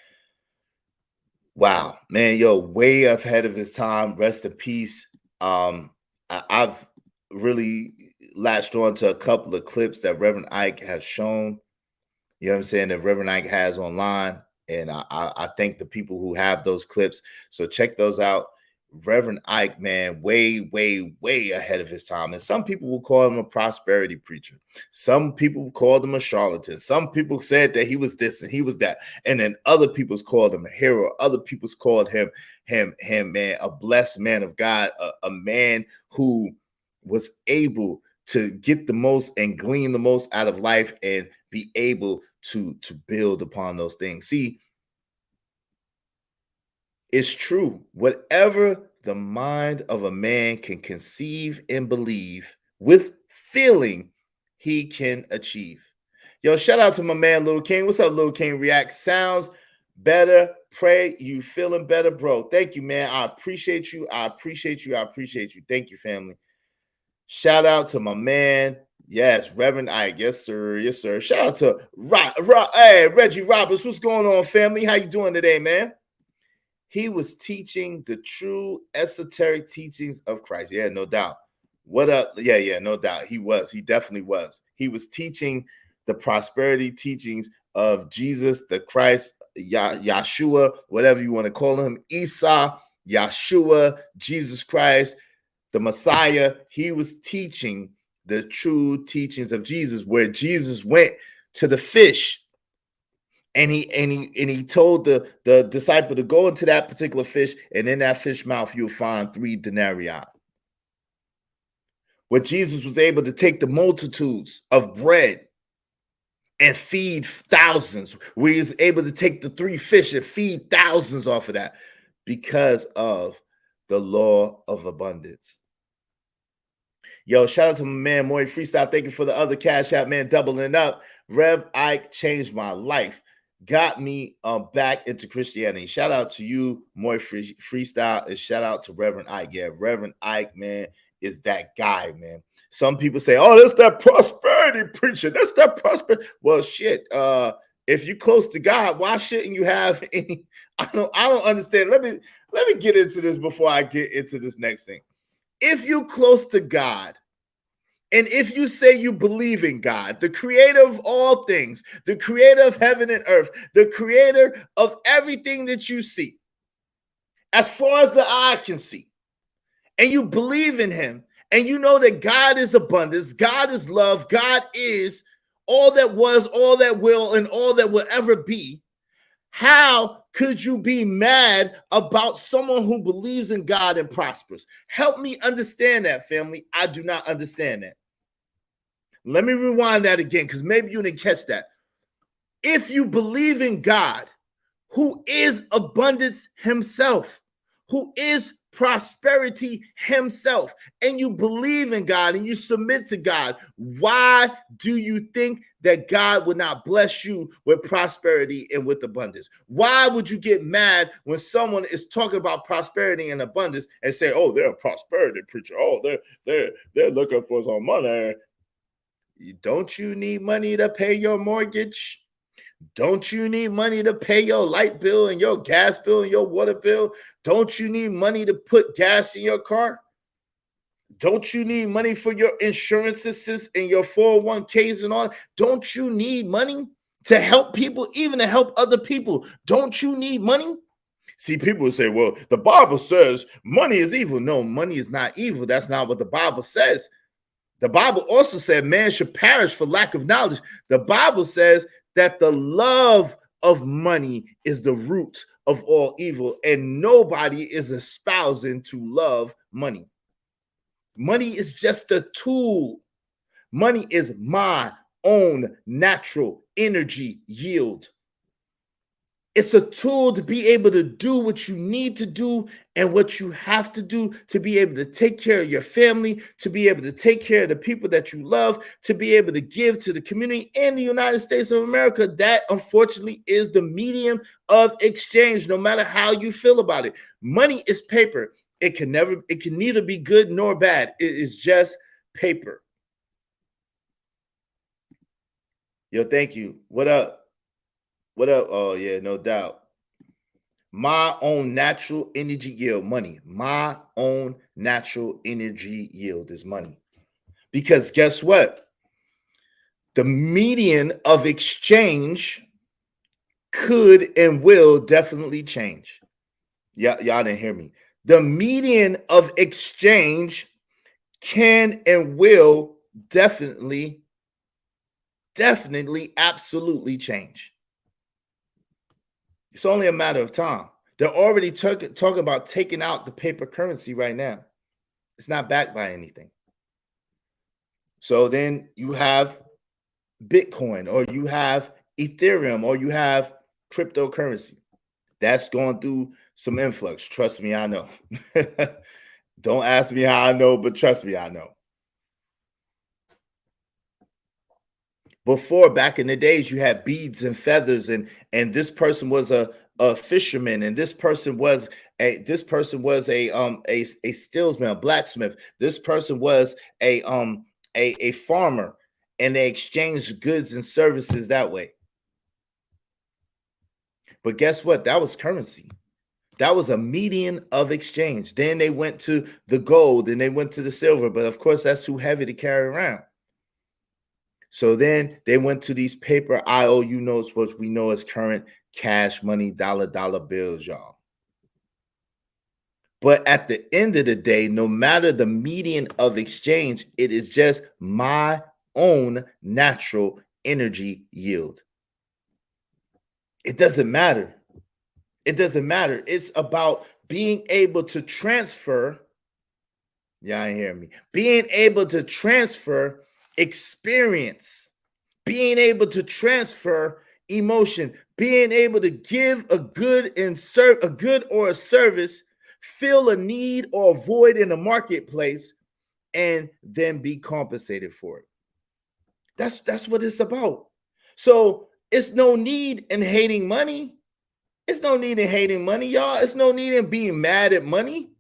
Wow, man, yo, way ahead of his time. Rest in peace. I've really latched on to a couple of clips that Reverend Ike has shown. You know what I'm saying? That Reverend Ike has online. And I thank the people who have those clips. So check those out. Reverend Ike, man, way ahead of his time. And some people will call him a prosperity preacher. Some people called him a charlatan. Some people said that he was this and he was that. And then other people's called him a hero. Other people's called him, man, a blessed man of God, a man who was able to get the most and glean the most out of life and be able to build upon those things. See, it's true. Whatever the mind of a man can conceive and believe with feeling, he can achieve. Yo, shout out to my man, Little King. What's up, Little King? React sounds better. Pray you feeling better, bro. Thank you, man. I appreciate you. I appreciate you. I appreciate you. Thank you, family. Shout out to my man. Yes, Reverend Ike. Yes, sir. Yes, sir. Shout out to Reggie Roberts. What's going on, family? How you doing today, man? He was teaching the true esoteric teachings of Christ. Yeah, no doubt. What up? Yeah, no doubt. He was. He definitely was. He was teaching the prosperity teachings of Jesus, the Christ, Yahshua, whatever you want to call him, Isa, Yahshua, Jesus Christ, the Messiah. He was teaching the true teachings of Jesus, where Jesus went to the fish And he told the disciple to go into that particular fish, and in that fish mouth you'll find 3 denarii. Where Jesus was able to take the multitudes of bread and feed thousands, where he was able to take the 3 fish and feed thousands off of that because of the law of abundance. Yo, shout out to my man Maury Freestyle. Thank you for the other Cash App, man, doubling up. Rev Ike changed my life. Got me back into Christianity. Shout out to you, Maury Freestyle, and shout out to Reverend Ike. Yeah, Reverend Ike, man, is that guy, man. Some people say, oh, that's that prosperity preacher. That's that prosperity. Well, shit. If you're close to God, why shouldn't you have any? I don't understand. Let me get into this before I get into this next thing. If you're close to God, and if you say you believe in God, the creator of all things, the creator of heaven and earth, the creator of everything that you see, as far as the eye can see, and you believe in him, and you know that God is abundance, God is love, God is all that was, all that will, and all that will ever be, how could you be mad about someone who believes in God and prospers? Help me understand that, family. I do not understand that. Let me rewind that again, because maybe you didn't catch that. If you believe in God, who is abundance himself, who is prosperity himself, and you believe in God and you submit to God, why do you think that God would not bless you with prosperity and with abundance? Why would you get mad when someone is talking about prosperity and abundance and say, oh, they're a prosperity preacher, oh, they're looking for some money? Don't you need money to pay your mortgage? Don't you need money to pay your light bill and your gas bill and your water bill? Don't you need money to put gas in your car? Don't you need money for your insurances and your 401ks and all? Don't you need money to help people, even to help other people? Don't you need money? See, people will say, well, the Bible says money is evil. No, money is not evil. That's not what the Bible says. The Bible also said man should perish for lack of knowledge. The Bible says that the love of money is the root of all evil, and nobody is espousing to love money. Money is just a tool. Money is my own natural energy yield. It's a tool to be able to do what you need to do and what you have to do to be able to take care of your family, to be able to take care of the people that you love, to be able to give to the community in the United States of America. That, unfortunately, is the medium of exchange, no matter how you feel about it. Money is paper. It can neither be good nor bad. It is just paper. Yo, thank you. What up? What up? Oh, yeah, no doubt. My own natural energy yield, money. My own natural energy yield is money. Because guess what? The median of exchange could and will definitely change. Yeah, y'all didn't hear me. The median of exchange can and will definitely, absolutely change. It's only a matter of time. They're already talking about taking out the paper currency right now. It's not backed by anything. So then you have Bitcoin, or you have Ethereum, or you have cryptocurrency. That's going through some influx. Trust me, I know. Don't ask me how I know, but trust me, I know. Before, back in the days, you had beads and feathers, and this person was a fisherman, and this person was a steelsman, a blacksmith. This person was a farmer, and they exchanged goods and services that way. But guess what? That was currency. That was a median of exchange. Then they went to the gold, and they went to the silver, but of course that's too heavy to carry around. So then they went to these paper IOU notes, what we know as current cash money, dollar bills, y'all. But at the end of the day, no matter the median of exchange, it is just my own natural energy yield. It doesn't matter. It doesn't matter. It's about being able to transfer. Y'all ain't hearing me. Being able to transfer experience, being able to transfer emotion, being able to give a good and serve a good or a service, fill a need or a void in the marketplace, and then be compensated for it. That's what it's about. So it's no need in hating money. It's no need in hating money, y'all. It's no need in being mad at money,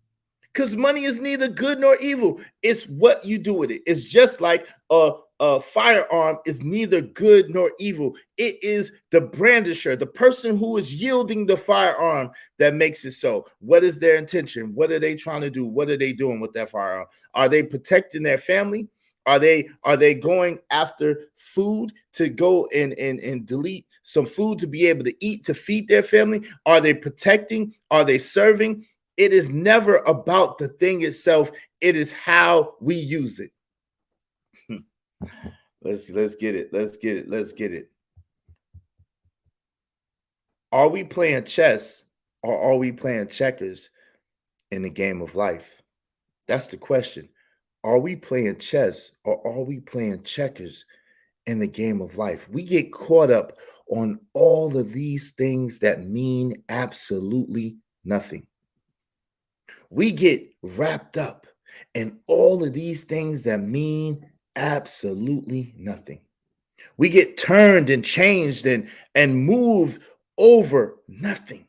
because money is neither good nor evil. It's what you do with it. It's just like a firearm is neither good nor evil. It is the brandisher, the person who is yielding the firearm, that makes it so. What is their intention? What are they trying to do? What are they doing with that firearm? Are they protecting their family? Are they going after food to go and delete some food to be able to eat, to feed their family? Are they protecting? Are they serving? It is never about the thing itself. It is how we use it. Let's get it. Let's get it. Let's get it. Are we playing chess or are we playing checkers in the game of life? That's the question. Are we playing chess or are we playing checkers in the game of life? We get caught up on all of these things that mean absolutely nothing. We get wrapped up in all of these things that mean absolutely nothing. We get turned and changed and moved over nothing.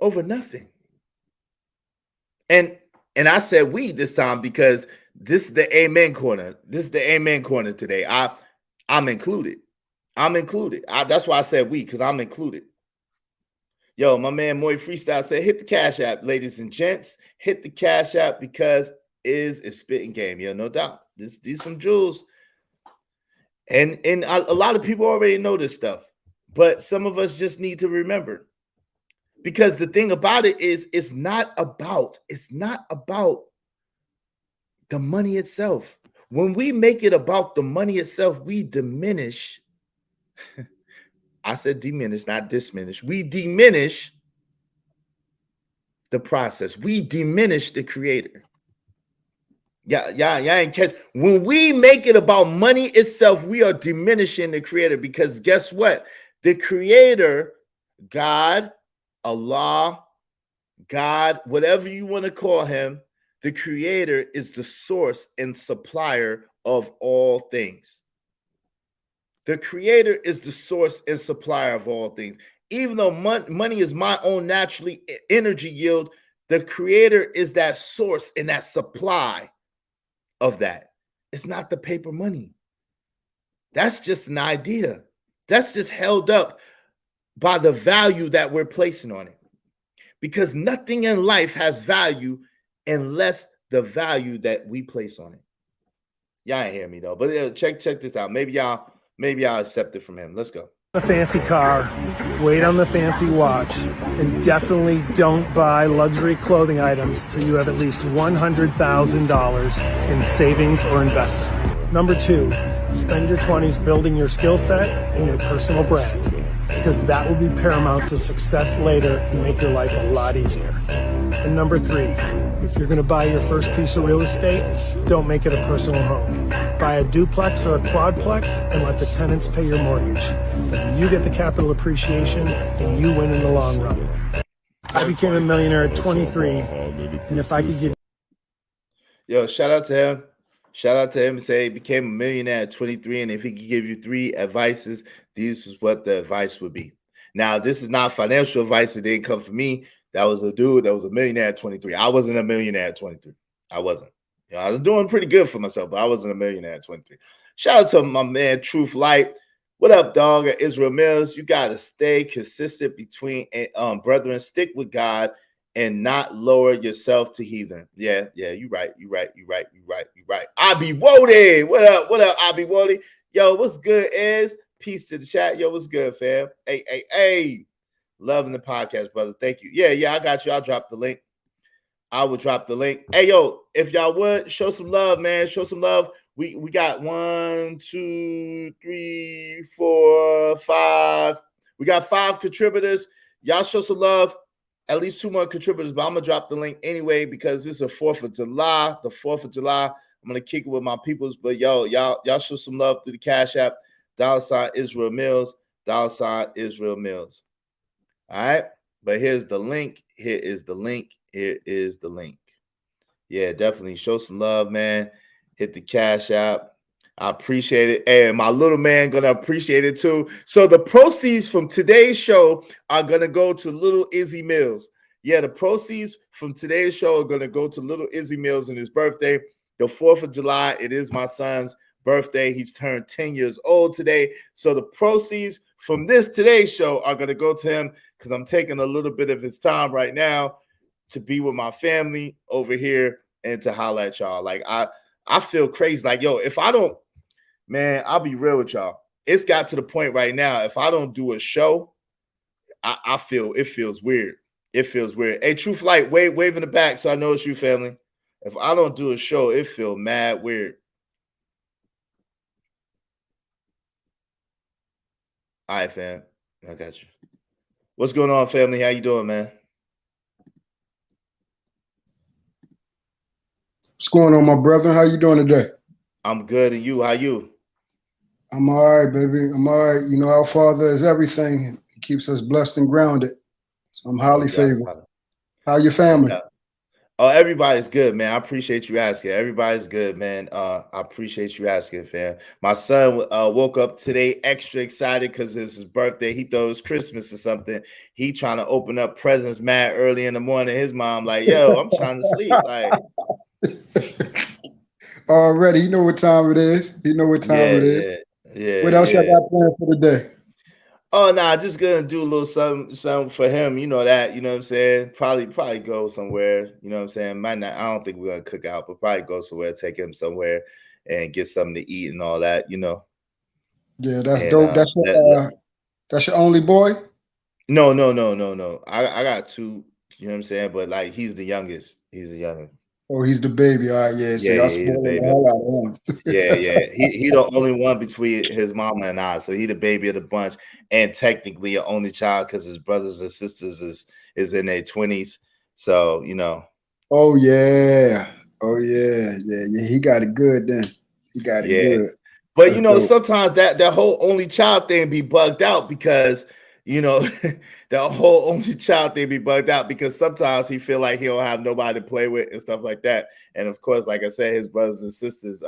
Over nothing. And I said we this time because this is the amen corner. This is the amen corner today. I'm included. I'm included. That's why I said we, because I'm included. Yo, my man Moy Freestyle said, hit the Cash App, ladies and gents. Hit the Cash App because is a spitting game. Yo, no doubt. These some jewels. And a lot of people already know this stuff, but some of us just need to remember. Because the thing about it is, it's not about the money itself. When we make it about the money itself, we diminish. I said diminish, not diminish. We diminish the process. We diminish the creator. Yeah, ain't catch. When we make it about money itself, we are diminishing the creator, because guess what? The creator, God, Allah, God, whatever you want to call him, the creator is the source and supplier of all things. The creator is the source and supplier of all things. Even though money is my own naturally energy yield, the creator is that source and that supply of that. It's not the paper money. That's just an idea. That's just held up by the value that we're placing on it. Because nothing in life has value unless the value that we place on it. Y'all ain't hear me though, but check this out. Maybe y'all accept it from him. Let's go. A fancy car, wait on the fancy watch, and definitely don't buy luxury clothing items till you have at least $100,000 in savings or investment. Number 2, spend your 20s building your skill set and your personal brand, because that will be paramount to success later and make your life a lot easier. And number 3, if you're going to buy your first piece of real estate, don't make it a personal home. Buy a duplex or a quadplex and let the tenants pay your mortgage. And you get the capital appreciation and you win in the long run. I became a millionaire at 23, and if I could give... Yo, shout out to him. Shout out to him and say he became a millionaire at 23, and if he could give you 3 advices, this is what the advice would be. Now, this is not financial advice. It didn't come from me. That was a dude that was a millionaire at 23. I wasn't a millionaire at 23. I wasn't. You know, I was doing pretty good for myself, but I wasn't a millionaire at 23. Shout out to my man, Truth Light. What up, dog? Israel Mills. You got to stay consistent between brethren. Stick with God and not lower yourself to heathen. Yeah, you right. Abi Wody. What up, Abi Wody? Yo, what's good, Iz? Peace to the chat. Yo, what's good, fam? Hey. Loving the podcast, brother. Thank you. Yeah, I got you. I'll drop the link. I will drop the link. Hey, yo, if y'all would show some love, man, show some love. We got 1, 2, 3, 4, 5. We got 5 contributors. Y'all show some love. At least 2 more contributors, but I'm gonna drop the link anyway because this is the 4th of July. The 4th of July. I'm gonna kick it with my peoples, but y'all show some love through the Cash App. $ Israel Mills. $ Israel Mills. All right, but here's the link. Here is the link. Here is the link. Yeah, definitely show some love, man. Hit the Cash App. I appreciate it. And my little man gonna appreciate it too. So the proceeds from today's show are gonna go to little Izzy Mills. Yeah, the proceeds from today's show are gonna go to little Izzy Mills and his birthday. The 4th of July, it is my son's birthday. He's turned 10 years old today. So the proceeds from today's show are gonna go to him because I'm taking a little bit of his time right now to be with my family over here and to holler at y'all. Like I feel crazy. Like, yo, if I don't, man, I'll be real with y'all. It's got to the point right now. If I don't do a show, I feel it feels weird. It feels weird. Hey, True Flight, wave in the back so I know it's you, family. If I don't do a show, it feel mad weird. All right, fam. I got you. What's going on, family? How you doing, man? What's going on, my brother? How you doing today? I'm good, and you? How you? I'm all right, baby. I'm all right. You know, our Father is everything. He keeps us blessed and grounded. So I'm highly favored. How your family? Oh, everybody's good, man. I appreciate you asking. Everybody's good, man. I appreciate you asking, fam. My son woke up today extra excited because it's his birthday. He thought it was Christmas or something. He trying to open up presents mad early in the morning. His mom like, yo, I'm trying to sleep. Like, already, you know what time it is. You know what time it is. Yeah. What else y'all got planned for the day? Oh, nah, just gonna do a little something for him. You know that, you know what I'm saying? Probably go somewhere, you know what I'm saying? Might not, I don't think we're gonna cook out, but probably go somewhere, take him somewhere and get something to eat and all that, you know. Yeah, that's dope. That's your only boy? No. I got 2, you know what I'm saying? But like he's the youngest. He's the youngest. Oh, he's the baby. All right, yeah. So y'all spoiling the hell out of him. Yeah. He the only one between his mama and I. So he the baby of the bunch, and technically an only child because his brothers and sisters is in their 20s. So you know. Oh yeah. He got it good then. He got it good. But that's you know, dope. sometimes that whole only child thing be bugged out because you know the whole only child thing be bugged out because sometimes he feel like he don't have nobody to play with and stuff like that. And of course, like I said, his brothers and sisters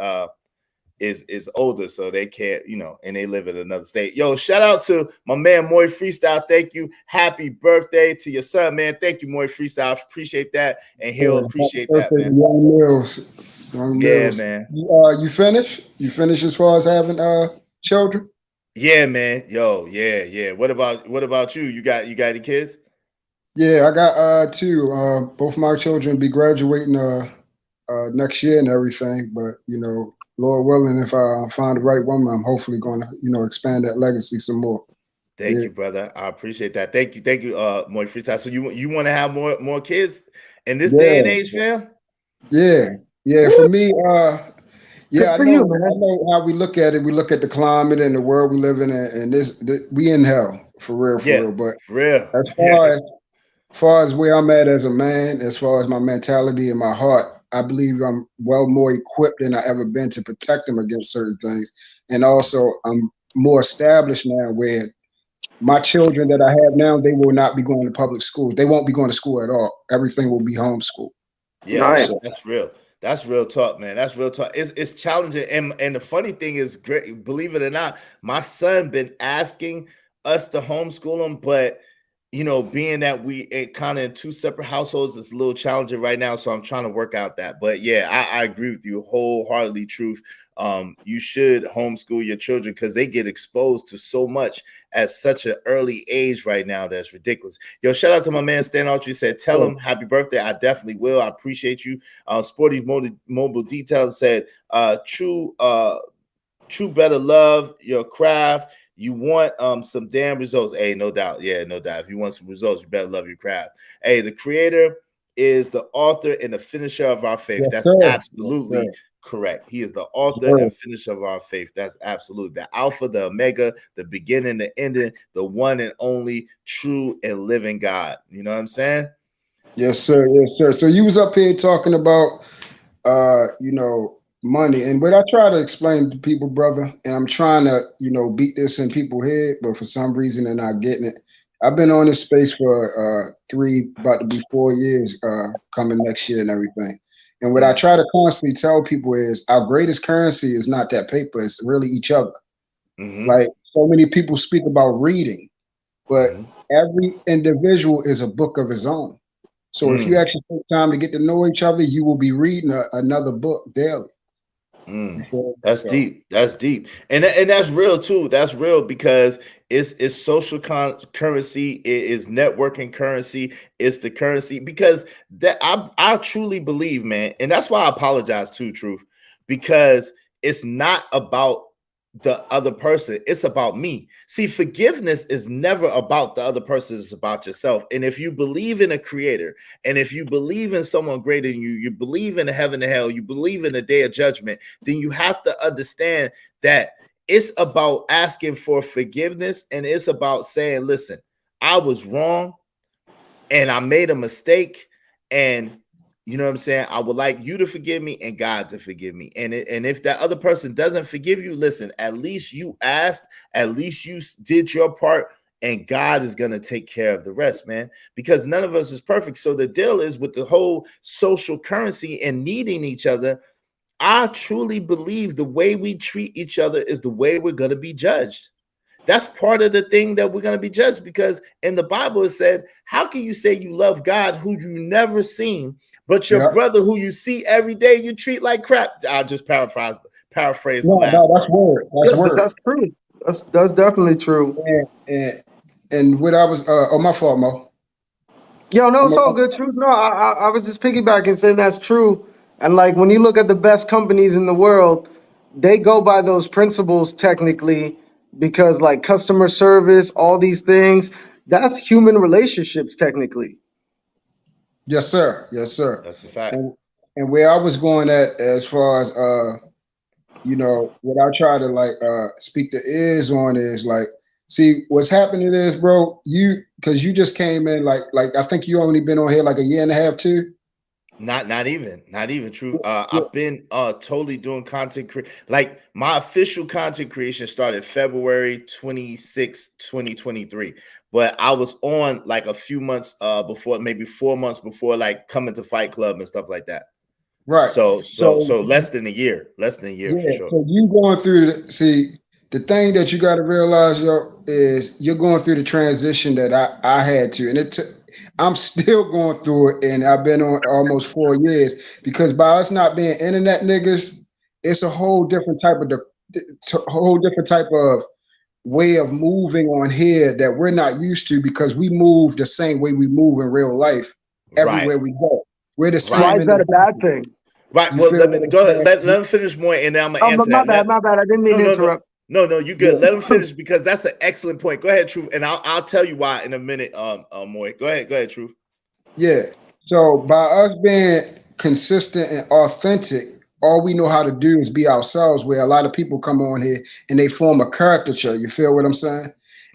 is older, so they can't, you know, and they live in another state. Yo, shout out to my man Moy Freestyle. Thank you. Happy birthday to your son, man. Thank you, Moy Freestyle. I appreciate that, and he'll appreciate that, man. Young Mills. Man. You finished? You finished as far as having children? Yeah, man. Yo, yeah. What about you? You got any kids? Yeah, I got 2. Both my children be graduating next year and everything. But you know, Lord willing, if I find the right woman, I'm hopefully going to, you know, expand that legacy some more. Thank you, brother. I appreciate that. Thank you, Moy Freestyle. So you want to have more kids in this day and age, fam? Yeah. Woo! For me, I know how we look at it. We look at the climate and the world we live in, and we in hell for real. But for real, as far as where I'm at as a man, as far as my mentality and my heart, I believe I'm well more equipped than I ever been to protect them against certain things. And also, I'm more established now where my children that I have now, they will not be going to public schools. They won't be going to school at all. Everything will be homeschool. Yeah, nice. That's real. That's real talk, man. That's real talk. It's challenging. And the funny thing is, great, believe it or not, my son been asking us to homeschool him, but you know, being that we kind of in 2 separate households, it's a little challenging right now. So I'm trying to work out that. But yeah, I agree with you wholeheartedly, Truth. You should homeschool your children because they get exposed to so much at such an early age right now. That's ridiculous. Yo, shout out to my man Stan Archer. Said, tell him happy birthday. I definitely will. I appreciate you. Sporty Mobile Details said, true better love your craft. You want some damn results. Hey, no doubt. Yeah, no doubt. If you want some results, you better love your craft. Hey, the creator is the author and the finisher of our faith. Yes, That's sir. absolutely Yes, correct. He is the author sir. and finisher of our faith. That's absolutely the Alpha, the Omega, the beginning, the ending, the one and only true and living God. You know what I'm saying? Yes, sir. Yes, sir. So you was up here talking about you know, money. And what I try to explain to people, brother, and I'm trying to, you know, beat this in people's head, but for some reason they're not getting it. I've been on this space for about to be 4 years, coming next year and everything. And what I try to constantly tell people is our greatest currency is not that paper, it's really each other. Like so many people speak about reading, but every individual is a book of his own. So if you actually take time to get to know each other, you will be reading another book daily. That's deep. That's deep, and that's real too. That's real because it's social currency. It is networking currency. It's the currency because that I truly believe, man, and that's why I apologize too, Truth, because it's not about the other person. It's about me. See, forgiveness is never about the other person. It's about yourself. And if you believe in a creator, and if you believe in someone greater than you, you believe in the heaven and hell, you believe in the day of judgment, then you have to understand that it's about asking for forgiveness. And it's about saying, listen, I was wrong and I made a mistake. And you know what I'm saying? I would like you to forgive me and God to forgive me. And if that other person doesn't forgive you, listen, at least you asked, at least you did your part, and God is going to take care of the rest, man, because none of us is perfect. So the deal is with the whole social currency and needing each other. I truly believe the way we treat each other is the way we're going to be judged. That's part of the thing that we're going to be judged, because in the Bible it said, how can you say you love God who you never seen, but your brother who you see every day you treat like crap? I'll just paraphrase the last that's word. That's word. That's true. That's definitely true. And what I was my fault, Mo. Yo, no, it's all good. Truth. No, I was just piggybacking saying that's true. And like when you look at the best companies in the world, they go by those principles technically, because like customer service, all these things, that's human relationships technically. Yes, sir. Yes, sir. That's the fact. And where I was going at as far as you know, what I try to like speak to ears on is like, see, what's happening is, bro, because you just came in like I think you only been on here like a year and a half too. Not even true. I've been totally doing content like my official content creation started February 26, 2023. But I was on like a few months before, maybe 4 months before, like coming to Fight Club and stuff like that. Right. So less than a year for sure. So you going through the thing that you got to realize, yo, is you're going through the transition that I had to, and I'm still going through it, and I've been on almost 4 years, because by us not being internet niggas, it's a whole different type of way of moving on here that we're not used to, because we move the same way we move in real life everywhere we go. We're the same. Why is that a bad thing? Right. Well, go ahead. Let him finish more, and then I'm gonna answer my that. My bad. I didn't mean to interrupt. No, you good. Let him finish, because that's an excellent point. Go ahead, Truth, and I'll tell you why in a minute. Moy, go ahead, Truth. Yeah. So by us being consistent and authentic, all we know how to do is be ourselves, where a lot of people come on here and they form a caricature. You feel what I'm saying?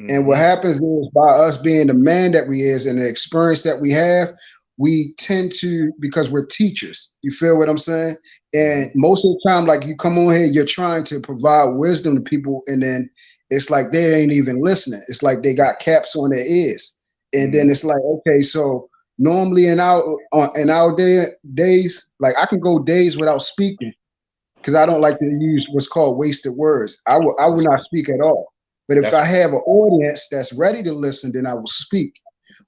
And what happens is, by us being the man that we is and the experience that we have, we tend to, because we're teachers. You feel what I'm saying? And most of the time, like you come on here, you're trying to provide wisdom to people, and then it's like they ain't even listening. It's like they got caps on their ears. And then it's like, okay, so normally in our days, like I can go days without speaking, because I don't like to use what's called wasted words. I will not speak at all. But if I have an audience that's ready to listen, then I will speak.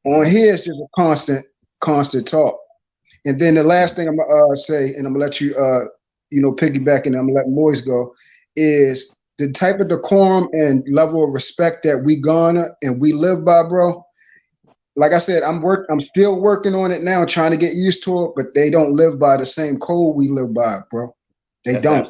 On here, it's just a constant talk. And then the last thing I'm gonna say, and I'm gonna let you piggyback, and I'm gonna let Moise go, is the type of decorum and level of respect that we garner and we live by, bro. Like I said, I'm still working on it now, trying to get used to it, but they don't live by the same code we live by, bro. They don't.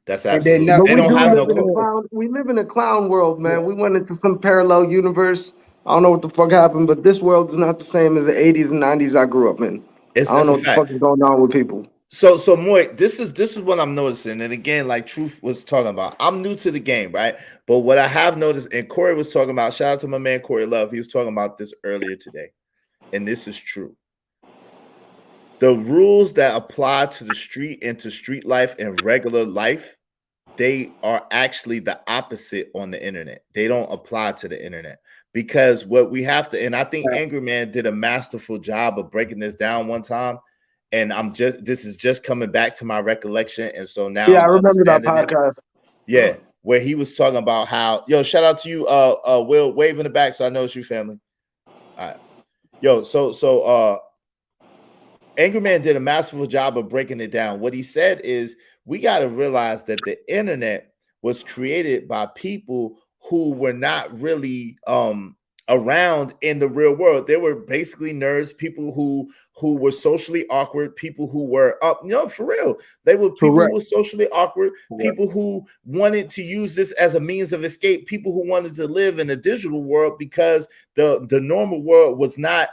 That's absolutely. They don't have no code. We live in a clown world, man. Yeah. We went into some parallel universe. I don't know what the fuck happened, but this world is not the same as the 80s and 90s I grew up in. It's I don't that's know a what the fuck fact. is going on with people. So Moy, this is what I'm noticing. And again, like Truth was talking about, I'm new to the game, right? But what I have noticed, and Corey was talking about, shout out to my man Corey Love. He was talking about this earlier today, and this is true. The rules that apply to the street and to street life and regular life, they are actually the opposite on the internet. They don't apply to the internet because what we have to, and I think Angry Man did a masterful job of breaking this down one time. And this is just coming back to my recollection. And so now Yeah, I I'm remember that understanding it. podcast. Yeah, where he was talking about how, yo, shout out to you, Will, wave in the back, so I know it's you, family. All right. Yo, so Angry Man did a masterful job of breaking it down. What he said is we got to realize that the internet was created by people who were not really around in the real world. They were basically nerds, people who were socially awkward, people who were for real. They were people who were socially awkward, people who wanted to use this as a means of escape, people who wanted to live in a digital world because the normal world was not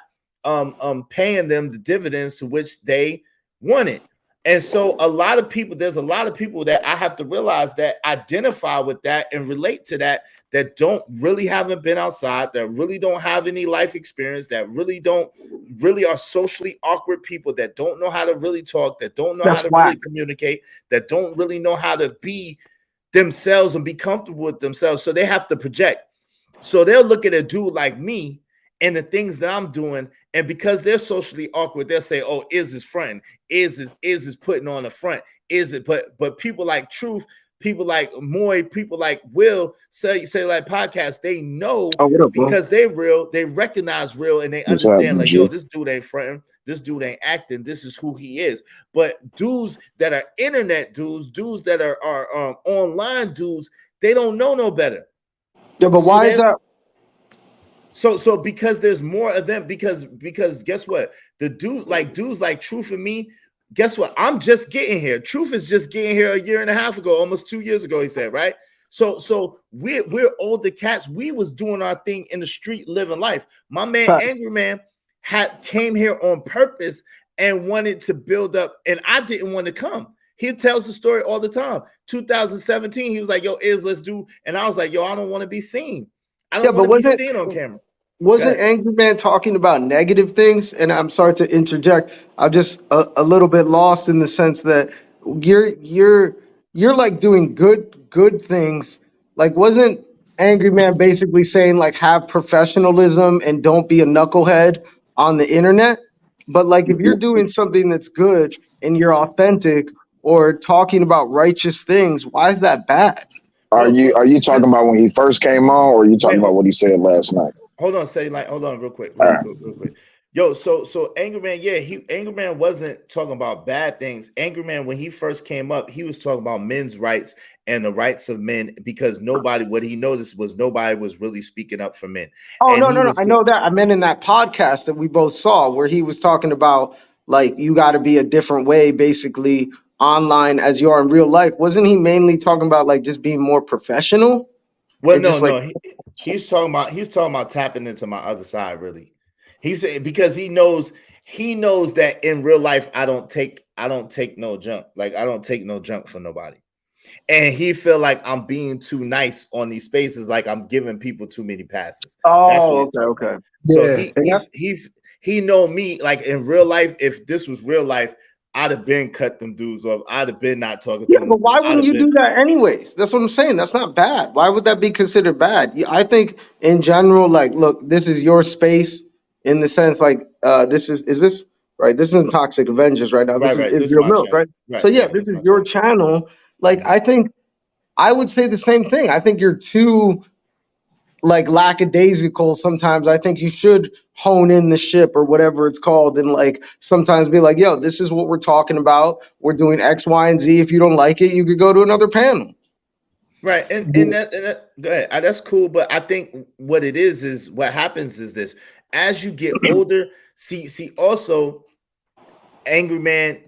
paying them the dividends to which they wanted. And so there's a lot of people that I have to realize that identify with that and relate to that don't really haven't been outside, that really don't have any life experience, that really are socially awkward people, that don't know how to really talk, that don't know how to really communicate, that don't really know how to be themselves and be comfortable with themselves. So they have to project. So they'll look at a dude like me and the things that I'm doing, and because they're socially awkward, they'll say, "Oh, is his friend? Is putting on a front? Is it?" But people like Truth, people like Moy, people like Will, say like podcast, they know because they're real, they recognize real, and they understand like, yo, this dude ain't fronting, this dude ain't acting, this is who he is. But dudes that are internet dudes that are online dudes, they don't know no better. Yeah, but why is that? So because there's more of them, because guess what? The dudes like Truth and me, guess what? I'm just getting here. Truth is just getting here a year and a half ago, almost 2 years ago, he said, right? So we're older cats. We was doing our thing in the street, living life. My man Angry Man came here on purpose and wanted to build up, and I didn't want to come. He tells the story all the time. 2017, he was like, "Yo, let's do," and I was like, "Yo, I don't want to be seen. I don't want to be seen on camera." Wasn't Angry Man talking about negative things? And I'm sorry to interject. I'm just a little bit lost in the sense that you're like doing good things. Like, wasn't Angry Man basically saying like have professionalism and don't be a knucklehead on the internet? But like if you're doing something that's good and you're authentic or talking about righteous things, why is that bad? Are you talking about when he first came on, or are you talking about what he said last night? Hold on, hold on real quick. Yo, so Angry Man, Angry Man wasn't talking about bad things. Angry Man, when he first came up, he was talking about men's rights and the rights of men, because what he noticed was nobody was really speaking up for men. Oh, no. I know that. I meant in that podcast that we both saw where he was talking about like you got to be a different way, basically online as you are in real life. Wasn't he mainly talking about like just being more professional? Well, no. He's talking about tapping into my other side, really. He said because he knows that in real life I don't take no junk. Like I don't take no junk from nobody. And he feel like I'm being too nice on these spaces, like I'm giving people too many passes. Oh, okay. So he know me, like in real life, if this was real life, I'd have been cut them dudes off. I'd have been not talking to them. But why wouldn't you do that anyways? That's what I'm saying. That's not bad. Why would that be considered bad? I think in general, like, look, this is your space in the sense like this is this right? This isn't Toxic Avengers right now. This is Real Mills, right? So yeah, this is your channel. Like, I think I would say the same thing. I think you're too like lackadaisical sometimes. I think you should hone in the ship or whatever it's called and like sometimes be like, yo, this is what we're talking about. We're doing X, Y, and Z. If you don't like it, you could go to another panel. Right. And that go ahead. That's cool. But I think what it is what happens is this: as you get older, see also Angry Man,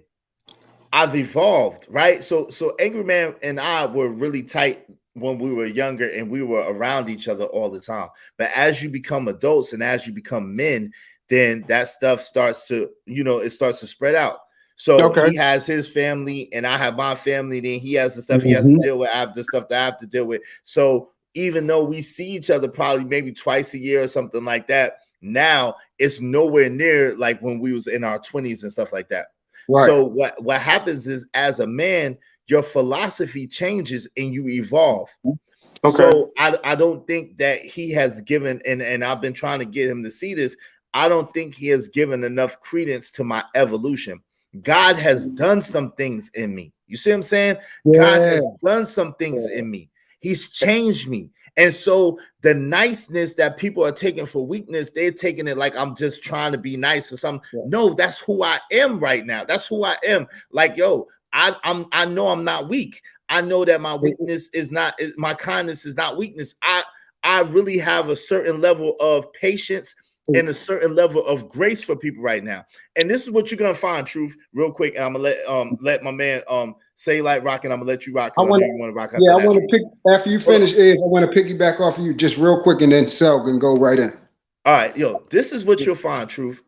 I've evolved, right? So Angry Man and I were really tight when we were younger and we were around each other all the time. But as you become adults and as you become men, then that stuff starts to, it starts to spread out. So he has his family and I have my family. Then he has the stuff he has to deal with. I have the stuff that I have to deal with. So even though we see each other probably maybe twice a year or something like that, now it's nowhere near like when we was in our 20s and stuff like that. Right. So what happens is, as a man, your philosophy changes and you evolve. So I don't think that he has given, and I've been trying to get him to see this, I don't think he has given enough credence to my evolution. God has done some things in me. You see what I'm saying? God has done some things in me. He's changed me. And so the niceness that people are taking for weakness, they're taking it like I'm just trying to be nice or something. No, that's who I am right now. That's who I am. Like, yo, I know I'm not weak. I know that my weakness is not, my kindness is not weakness. I really have a certain level of patience and a certain level of grace for people right now. And this is what you're gonna find, Truth, real quick. And I'm gonna let my man say like rock, and I'm gonna let you rock. I want to rock. Yeah, I want to pick after you finish. I want to piggyback off of you just real quick, and then Sel can go right in. All right, yo, this is what you'll find, Truth.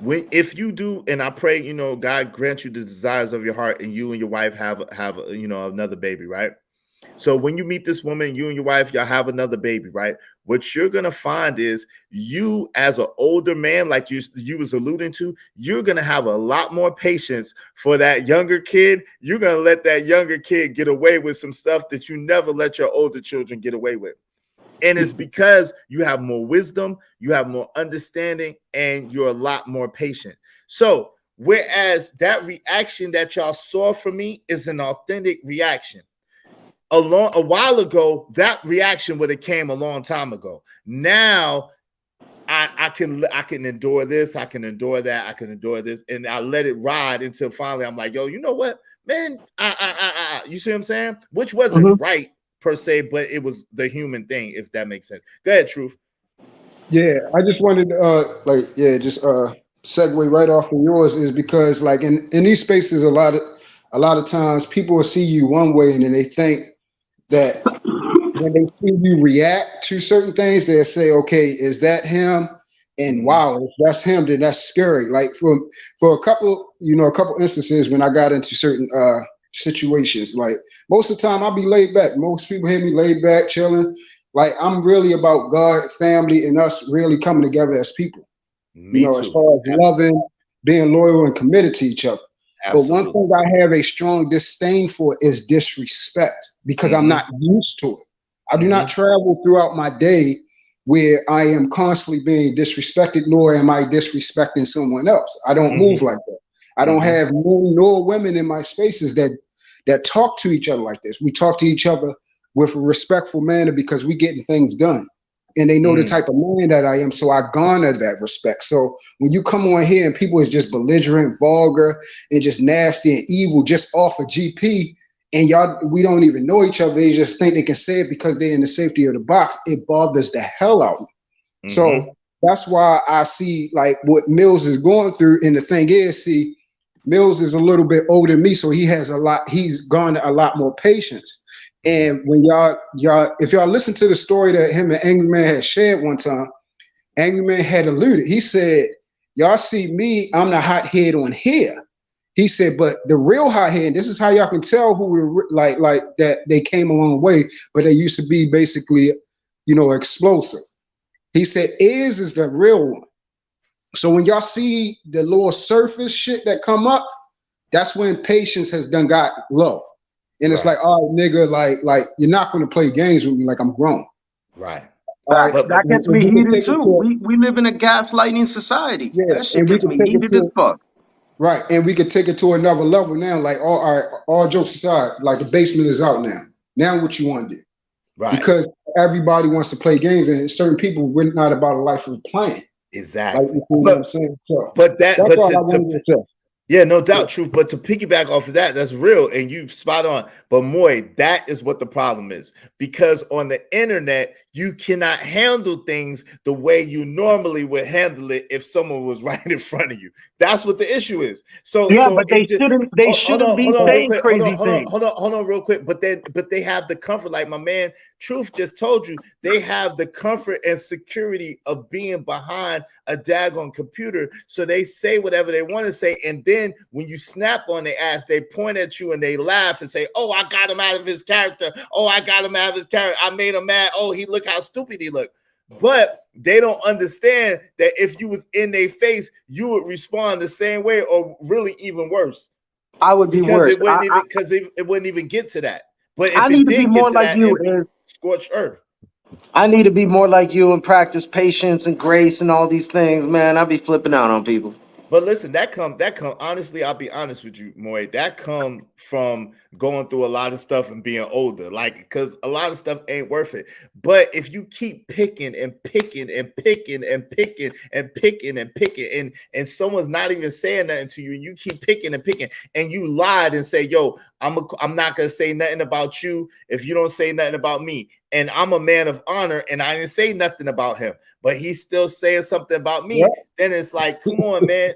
If you do, and I pray, God grant you the desires of your heart, and you and your wife have another baby, right? So when you meet this woman, you and your wife, y'all have another baby, right? What you're gonna find is you, as an older man, like you was alluding to, you're gonna have a lot more patience for that younger kid. You're gonna let that younger kid get away with some stuff that you never let your older children get away with. And it's because you have more wisdom, you have more understanding, and you're a lot more patient. So whereas that reaction that y'all saw from me is an authentic reaction. A while ago, that reaction would have came a long time ago. Now I can endure this, I can endure that, I can endure this, and I let it ride until finally I'm like, yo, you know what, man? You see what I'm saying? Which wasn't right per se, but it was the human thing, if that makes sense. Go ahead, Truth. Yeah, I just wanted to segue right off of yours, is because like in these spaces, a lot of times people will see you one way and then they think that when they see you react to certain things, they'll say, okay, is that him? And wow, if that's him, then that's scary. Like for a couple instances when I got into certain situations, like most of the time I'll be laid back. Most people hear me laid back, chilling. Like I'm really about God, family, and us really coming together as people. As far as loving, being loyal, and committed to each other. Absolutely. But one thing I have a strong disdain for is disrespect, because I'm not used to it. I do not travel throughout my day where I am constantly being disrespected, nor am I disrespecting someone else. I don't move like that. I don't have men nor women in my spaces that talk to each other like this. We talk to each other with a respectful manner because we're getting things done. And they know the type of man that I am, so I garner that respect. So when you come on here and people is just belligerent, vulgar, and just nasty and evil just off of GP, and we don't even know each other, they just think they can say it because they're in the safety of the box, it bothers the hell out of me. So that's why I see like what Mills is going through. And the thing is, see, Mills is a little bit older than me, so he's garnered a lot more patience. And when if y'all listen to the story that him and Angry Man had shared one time, Angry Man had alluded. He said, y'all see me, I'm the hot head on here. He said, but the real hot head, this is how y'all can tell who were like that they came a long way, but they used to be basically, explosive. He said, is the real one. So when y'all see the little surface shit that come up, that's when patience has done got low. And it's like, all right, nigga, like you're not going to play games with me like I'm grown. Right. That gets me heated too. We live in a gaslighting society. Yeah, that shit gets me heated as fuck. Right. And we could take it to another level now. Like, all jokes aside, like the basement is out now. Now what you want to do? Right. Because everybody wants to play games, and certain people, we're not about a life of playing. Exactly. Like, you know what I'm saying? So that's all I wanted to say. Yeah, no doubt, Truth. But to piggyback off of that, that's real, and you spot on. But Moy, that is what the problem is, because on the internet, you cannot handle things the way you normally would handle it if someone was right in front of you. That's what the issue is. So, Yeah, so but they it just, shouldn't. They hold shouldn't on, be hold on, real saying quick. crazy things. Hold on, real quick. But they have the comfort, like my man Truth just told you. They have the comfort and security of being behind a daggone computer, so they say whatever they want to say, and then when you snap on their ass, they point at you and they laugh and say, "Oh, I got him out of his character. Oh, I got him out of his character. I made him mad. Oh, he look how stupid he looked." But they don't understand that if you was in their face, you would respond the same way, or really even worse. I would be worse. It wouldn't even because it wouldn't even get to that. But if I it need to be did more get to like that, you. it'd be scorched earth. I need to be more like you and practice patience and grace and all these things, man. I be flipping out on people. But listen, that come honestly, I'll be honest with you, Moy. That come from going through a lot of stuff and being older, like, because a lot of stuff ain't worth it. But if you keep picking and picking and picking and picking and picking and picking, and someone's not even saying nothing to you, and you keep picking and picking, and you lied and say, "Yo, I'm not gonna say nothing about you if you don't say nothing about me." And I'm a man of honor, and I didn't say nothing about him, but he's still saying something about me. Yep. Then it's like, come on, man.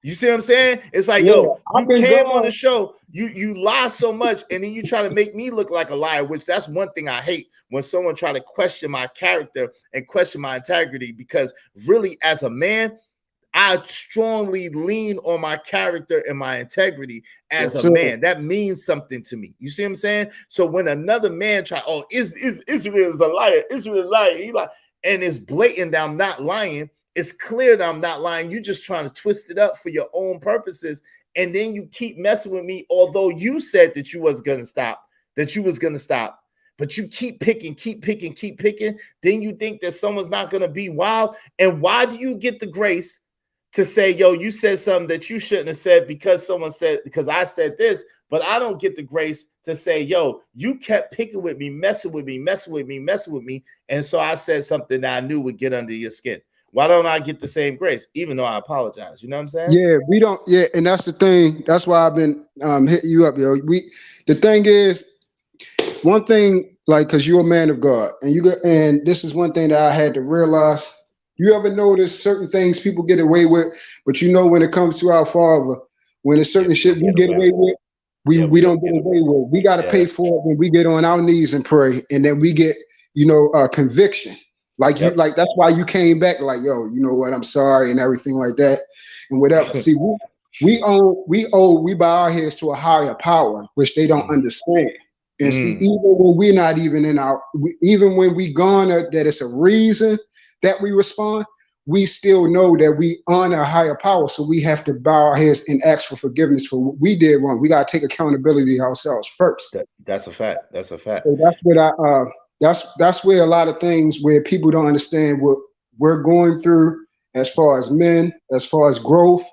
You see what I'm saying? It's like, yo, you came on the show, you lie so much, and then you try to make me look like a liar, which that's one thing I hate, when someone try to question my character and question my integrity, because really, as a man, I strongly lean on my character and my integrity as a man. That means something to me. You see what I'm saying? So when another man try, oh, Israel is a liar, Israel is a liar, he lied, and it's blatant that I'm not lying, it's clear that I'm not lying. You're just trying to twist it up for your own purposes, and then you keep messing with me, although you said that you was gonna stop, but you keep picking, then you think that someone's not gonna be wild. And why do you get the grace to say, yo, you said something that you shouldn't have said because I said this, but I don't get the grace to say, yo, you kept picking with me, messing with me. And so I said something that I knew would get under your skin. Why don't I get the same grace, even though I apologize? You know what I'm saying? Yeah, we don't. Yeah, and that's the thing. That's why I've been hitting you up, yo. The thing is, one thing, like, because you're a man of God, and this is one thing that I had to realize. You ever notice certain things people get away with, but when it comes to our Father, when it's certain shit we get away with, we don't get away with. We got to pay for it when we get on our knees and pray, and then we get conviction. Like like that's why you came back, like, yo, you know what, I'm sorry and everything like that, and whatever. See, we bow our heads to a higher power, which they don't understand. And see, even when we're not even even when we garner that it's a reason that we respond, we still know that we honor a higher power. So we have to bow our heads and ask for forgiveness for what we did wrong. We got to take accountability ourselves first. That's a fact. That's a fact. So that's what that's where a lot of things where people don't understand what we're going through as far as men, as far as growth.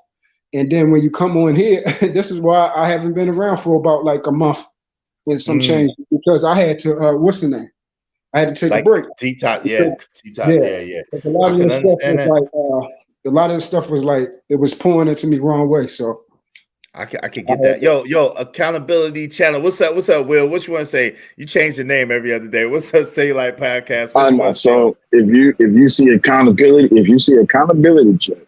And then when you come on here, this is why I haven't been around for about like a month and some change, because I had to, what's the name? I had to take a break. Detox, yeah. A lot of the stuff was like, a lot of the stuff was like, it was pouring into me wrong way. So I could get that. Yo, accountability channel. What's up, Will? What you want to say? You change your name every other day. What's up, Say Like Podcast? I know. So if you see accountability, check,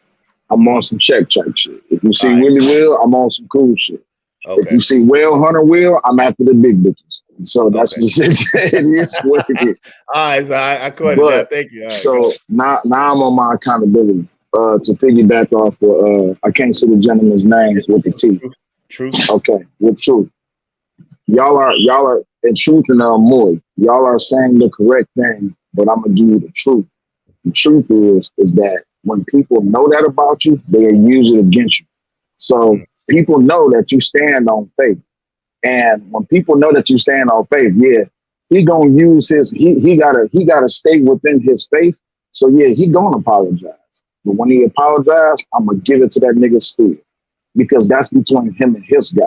I'm on some check shit. If you see Willie Will, I'm on some cool shit. Okay. If you see Will Hunter Will, I'm after the big bitches. So that's just it is what it is. All right, so I caught it. Thank you. Right, so now I'm on my accountability. To piggyback off I can't see the gentleman's names with the T. Truth. Okay, with Truth. Y'all are in Truth and Moy. Y'all are saying the correct thing, but I'm gonna give you the truth. The truth is that when people know that about you, they'll use it against you. So people know that you stand on faith. And when people know that you stand on faith, he gonna use he gotta stay within his faith. So he gonna apologize. But when he apologized, I'm gonna give it to that nigga still, because that's between him and his guy.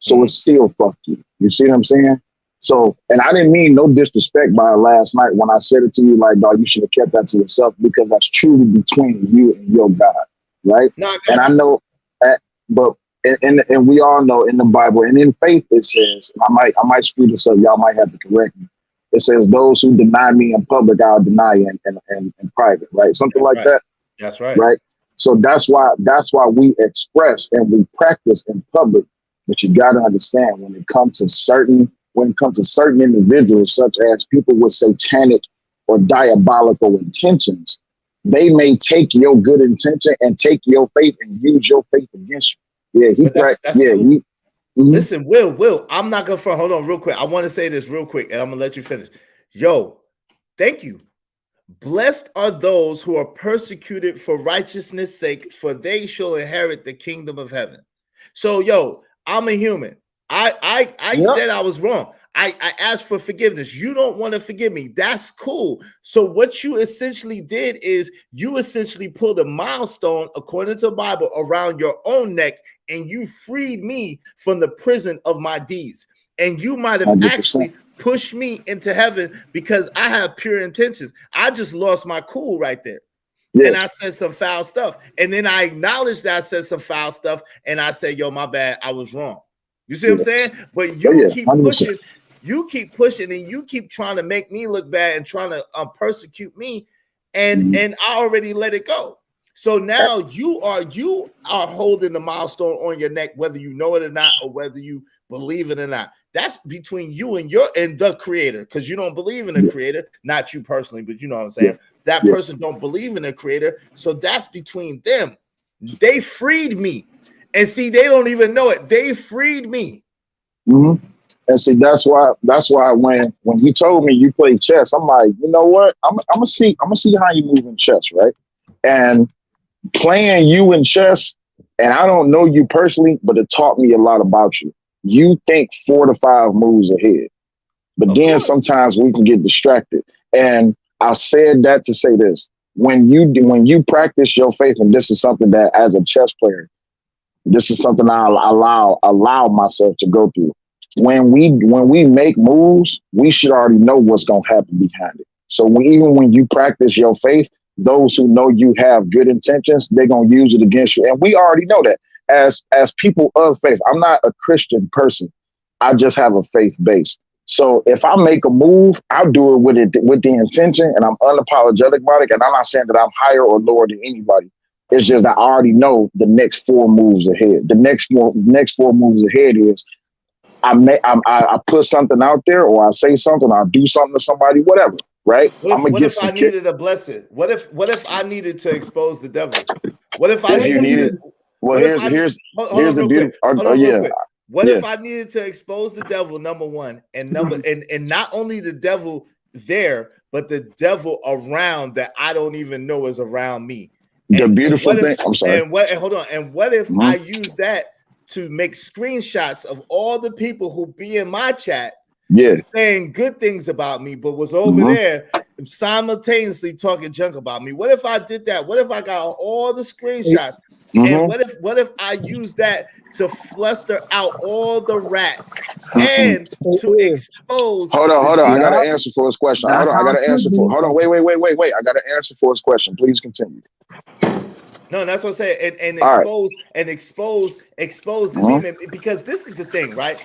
So it's still fuck you. You see what I'm saying? So, and I didn't mean no disrespect by last night when I said it to you, like, dog, you should have kept that to yourself, because that's truly between you and your God, right? No, and I know that, but and we all know in the Bible and in faith it says, and I might screw this up, y'all might have to correct me. It says, those who deny me in public, I'll deny in private, right? Something like that. That's right. Right. So that's why we express and we practice in public. But you got to understand when it comes to certain individuals, such as people with satanic or diabolical intentions, they may take your good intention and take your faith and use your faith against you. Yeah, that's cool. Listen, Will, I'm not gonna hold on real quick. I want to say this real quick, and I'm gonna let you finish. Yo, thank you. Blessed are those who are persecuted for righteousness' sake, for they shall inherit the kingdom of heaven. So, yo, I'm a human. I said I was wrong. I asked for forgiveness. You don't want to forgive me. That's cool. So what you essentially did is you essentially pulled a milestone, according to the Bible, around your own neck, and you freed me from the prison of my deeds. And you might have 100%. Actually pushed me into heaven because I have pure intentions. I just lost my cool right there. Yeah. And I said some foul stuff. And then I acknowledged that I said some foul stuff. And I said, yo, my bad. I was wrong. You see what I'm saying? But you keep 100%. Pushing. You keep pushing and you keep trying to make me look bad and trying to persecute me. And I already let it go. So now you are holding the milestone on your neck, whether you know it or not, or whether you believe it or not. That's between you and the creator, because you don't believe in the creator, not you personally, but you know what I'm saying? That person don't believe in the creator. So that's between them. They freed me. And see, they don't even know it. They freed me. Mm-hmm. And see, that's why when you told me you play chess, I'm like, you know what? I'm gonna see how you move in chess, right? And playing you in chess, and I don't know you personally, but it taught me a lot about you. You think 4 to 5 moves ahead, but then sometimes we can get distracted. And I said that to say this: when you practice your faith, and this is something that as a chess player, this is something I allow myself to go through. When we make moves, we should already know what's going to happen behind it. So even when you practice your faith, those who know you have good intentions, they're going to use it against you. And we already know that as people of faith. I'm not a Christian person. I just have a faith base. So if I make a move, I'll do it with the intention, and I'm unapologetic about it. And I'm not saying that I'm higher or lower than anybody. It's just that I already know the next 4 moves ahead. The next 4 moves ahead is I put something out there, or I say something, or I do something to somebody, whatever, right? What if I needed a blessing? What if I needed to expose the devil? What if I needed? Well, here's the beauty. What if I needed to expose the devil? Number one, and not only the devil there, but the devil around that I don't even know is around me. The beautiful thing. I'm sorry. And what if I use that to make screenshots of all the people who be in my chat, saying good things about me, but was over there simultaneously talking junk about me? What if I did that? What if I got all the screenshots? And what if I use that to fluster out all the rats and to expose? Hold on. I got to answer for his question. Hold on. I got to answer for. Hold on. Wait. I got to answer for his question. Please continue. No, that's what I'm saying. And expose the demon, because this is the thing, right?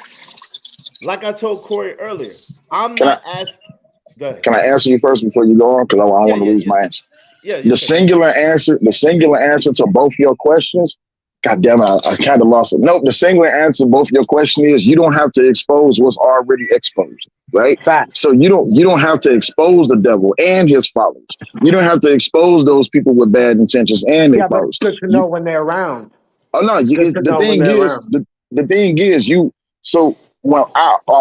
Like I told Corey earlier, I'm not asking. Go ahead. Can I answer you first before you go on? Because I don't want to lose my answer. Yeah. The singular answer to both your questions. God damn it, I kind of lost it. Nope, the singular answer to both your question is you don't have to expose what's already exposed, right? Facts. So you don't have to expose the devil and his followers. You don't have to expose those people with bad intentions and their followers. But it's good to know when they're around. Oh no, the thing is you. So well,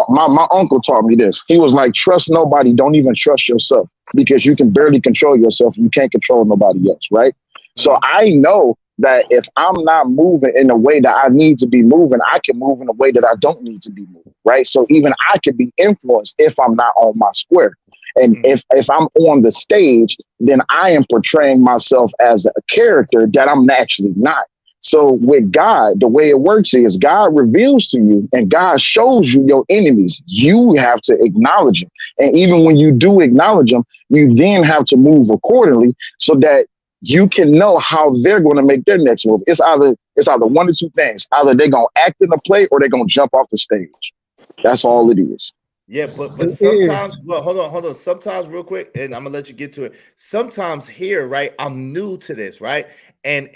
my uncle taught me this. He was like, trust nobody. Don't even trust yourself, because you can barely control yourself and you can't control nobody else, right? So I know that if I'm not moving in the way that I need to be moving, I can move in a way that I don't need to be moving, right? So even I can be influenced if I'm not on my square. And if I'm on the stage, then I am portraying myself as a character that I'm actually not. So with God, the way it works is God reveals to you and God shows you your enemies. You have to acknowledge them. And even when you do acknowledge them, you then have to move accordingly so that you can know how they're going to make their next move. It's either one or two things. Either they're going to act in the play or they're going to jump off the stage. That's all it is. Yeah, but sometimes, well, hold on. Sometimes, real quick, and I'm gonna let you get to it. Sometimes here, right? I'm new to this, right? And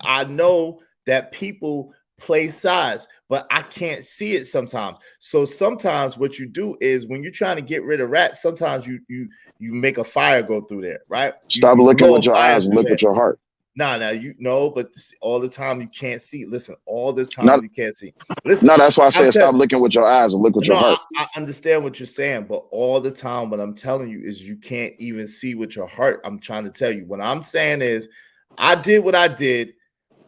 I know that people play sides, but I can't see it sometimes. So sometimes what you do is when you're trying to get rid of rats, sometimes you make a fire go through there, right? Stop you looking blow with a your fire eyes and through look there. with your heart. You know, but all the time you can't see. Listen, all the time you can't see. Listen, no, that's why I said stop looking with your eyes and look with your heart. I understand what you're saying, but all the time what I'm telling you is you can't even see with your heart. I'm trying to tell you. What I'm saying is I did what I did,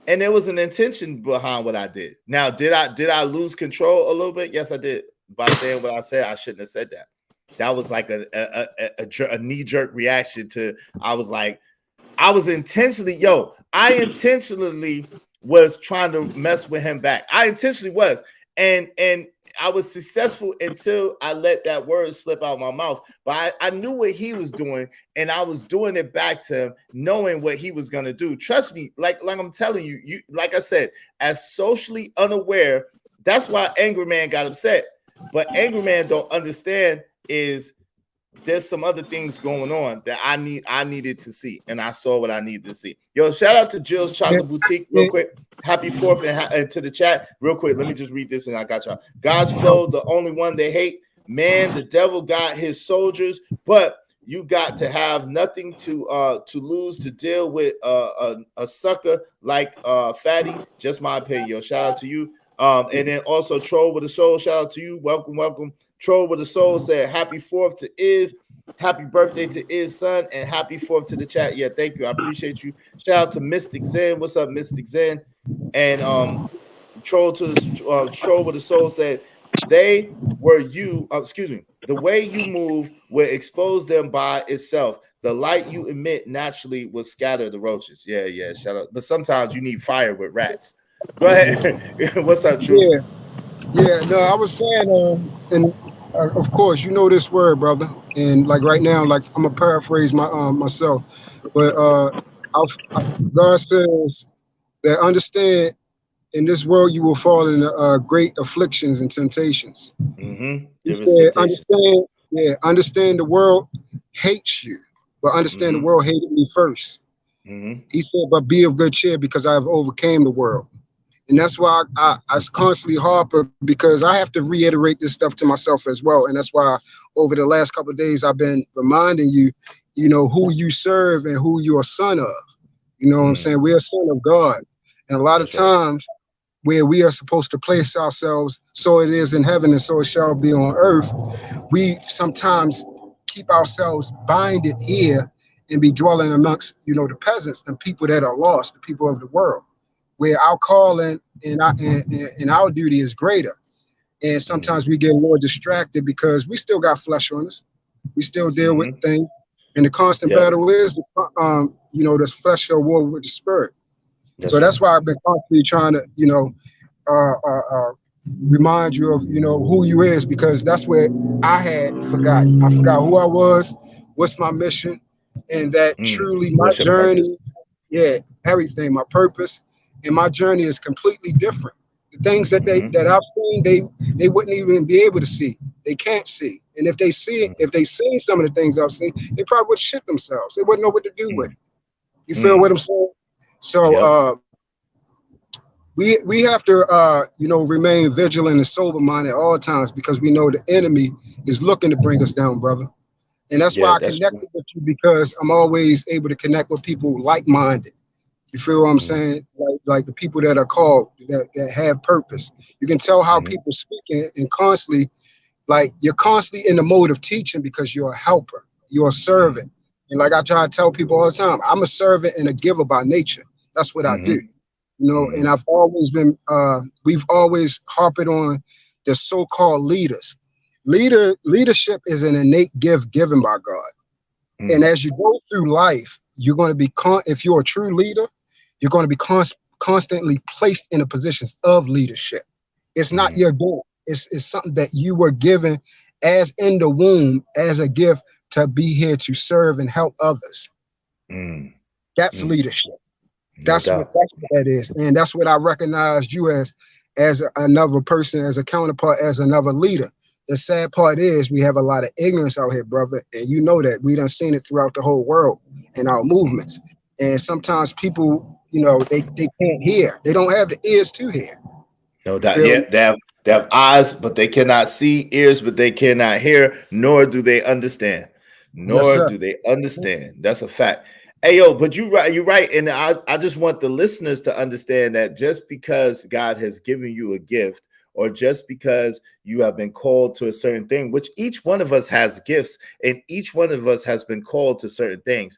and there was an intention behind what I did. Now, did I lose control a little bit? Yes, I did. By saying what I said, I shouldn't have said that. That was like a knee-jerk reaction to, I was intentionally was trying to mess with him back. I intentionally was. And I was successful until I let that word slip out of my mouth. But I knew what he was doing, and I was doing it back to him, knowing what he was going to do. Trust me, like I'm telling you, like I said, as socially unaware, that's why Angry Man got upset. But Angry Man don't understand is there's some other things going on that I needed to see, and I saw what I needed to see. Yo, shout out to Jill's Chocolate Boutique real quick. Happy 4th and to the chat real quick. Let me just read this and I got y'all. God's flow, the only one they hate. Man, the devil got his soldiers, but you got to have nothing to lose to deal with a sucker like Fatty. Just my opinion. Yo, shout out to you. And then also Troll with a Soul. Shout out to you. Welcome. Troll with a Soul said happy 4th to Iz. Happy birthday to Iz son, and happy 4th to the chat. Yeah, thank you. I appreciate you. Shout out to Mystic Zen. What's up, Mystic Zen? And Troll with a Soul said they were you. The way you move will expose them by itself. The light you emit naturally will scatter the roaches. Yeah. Shout out. But sometimes you need fire with rats. Go ahead. What's up, Truth? Yeah. No, I was saying, and of course, you know this word, brother. And like right now, like I'm gonna paraphrase myself, but God says that understand in this world you will fall into great afflictions and temptations. Mm-hmm. He said, understand the world hates you, but understand the world hated me first. He said, but be of good cheer because I have overcame the world. And that's why I constantly harper, because I have to reiterate this stuff to myself as well. And that's why over the last couple of days, I've been reminding you, who you serve and who you're a son of. You know what I'm saying? We're a son of God. And a lot of times where we are supposed to place ourselves, so it is in heaven and so it shall be on earth, we sometimes keep ourselves binded here and be dwelling amongst, the peasants, the people that are lost, the people of the world, where our calling and our duty is greater. And sometimes we get a little distracted because we still got flesh on us. We still deal with things. And the constant battle is, this flesh at war with the spirit. That's why I've been constantly trying to, remind you of, who you is, because that's where I had forgotten. I forgot who I was, what's my mission, and that truly my journey, everything, my purpose, and my journey is completely different. The things that that I've seen, they wouldn't even be able to see. They can't see. And if they see it, if they seen some of the things I've seen, they probably would shit themselves. They wouldn't know what to do with it. You feel what I'm saying? So we have to remain vigilant and sober minded at all times, because we know the enemy is looking to bring us down, brother. And that's why I connected with you, because I'm always able to connect with people like-minded. You feel what I'm saying? Like the people that are called, that have purpose. You can tell how people speak and constantly, like you're constantly in the mode of teaching because you're a helper, you're a servant. And like I try to tell people all the time, I'm a servant and a giver by nature. That's what I do. And I've always been, we've always harped on the so-called leaders. Leadership is an innate gift given by God. And as you go through life, you're going to be, if you're a true leader, you're going to be constantly placed in a positions of leadership. It's not your doing. It's something that you were given as in the womb as a gift to be here to serve and help others. That's leadership. No That's doubt. what that is. And that's what I recognized you as another person, as a counterpart, as another leader. The sad part is we have a lot of ignorance out here, brother. And you know that. We done seen it throughout the whole world in our movements. And sometimes people, you know, they can't hear. They don't have the ears to hear. No doubt. Yeah, they have eyes, but they cannot see, ears, but they cannot hear, nor do they understand. Nor do they understand. That's a fact. Hey, yo, but you're right. And I just want the listeners to understand that just because God has given you a gift, or just because you have been called to a certain thing, which each one of us has gifts, and each one of us has been called to certain things.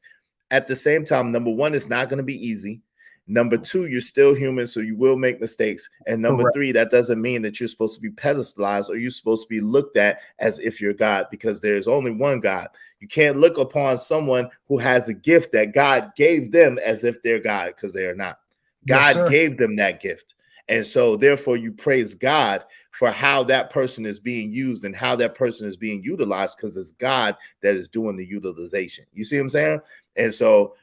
At the same time, number one, it's not going to be easy. Number two, you're still human, so you will make mistakes. And number three, that doesn't mean that you're supposed to be pedestalized or you're supposed to be looked at as if you're God, because there's only one God. You can't look upon someone who has a gift that God gave them as if they're God, because they are not. God gave them that gift. And so therefore you praise God for how that person is being used and how that person is being utilized, because it's God that is doing the utilization. You see what I'm saying? And so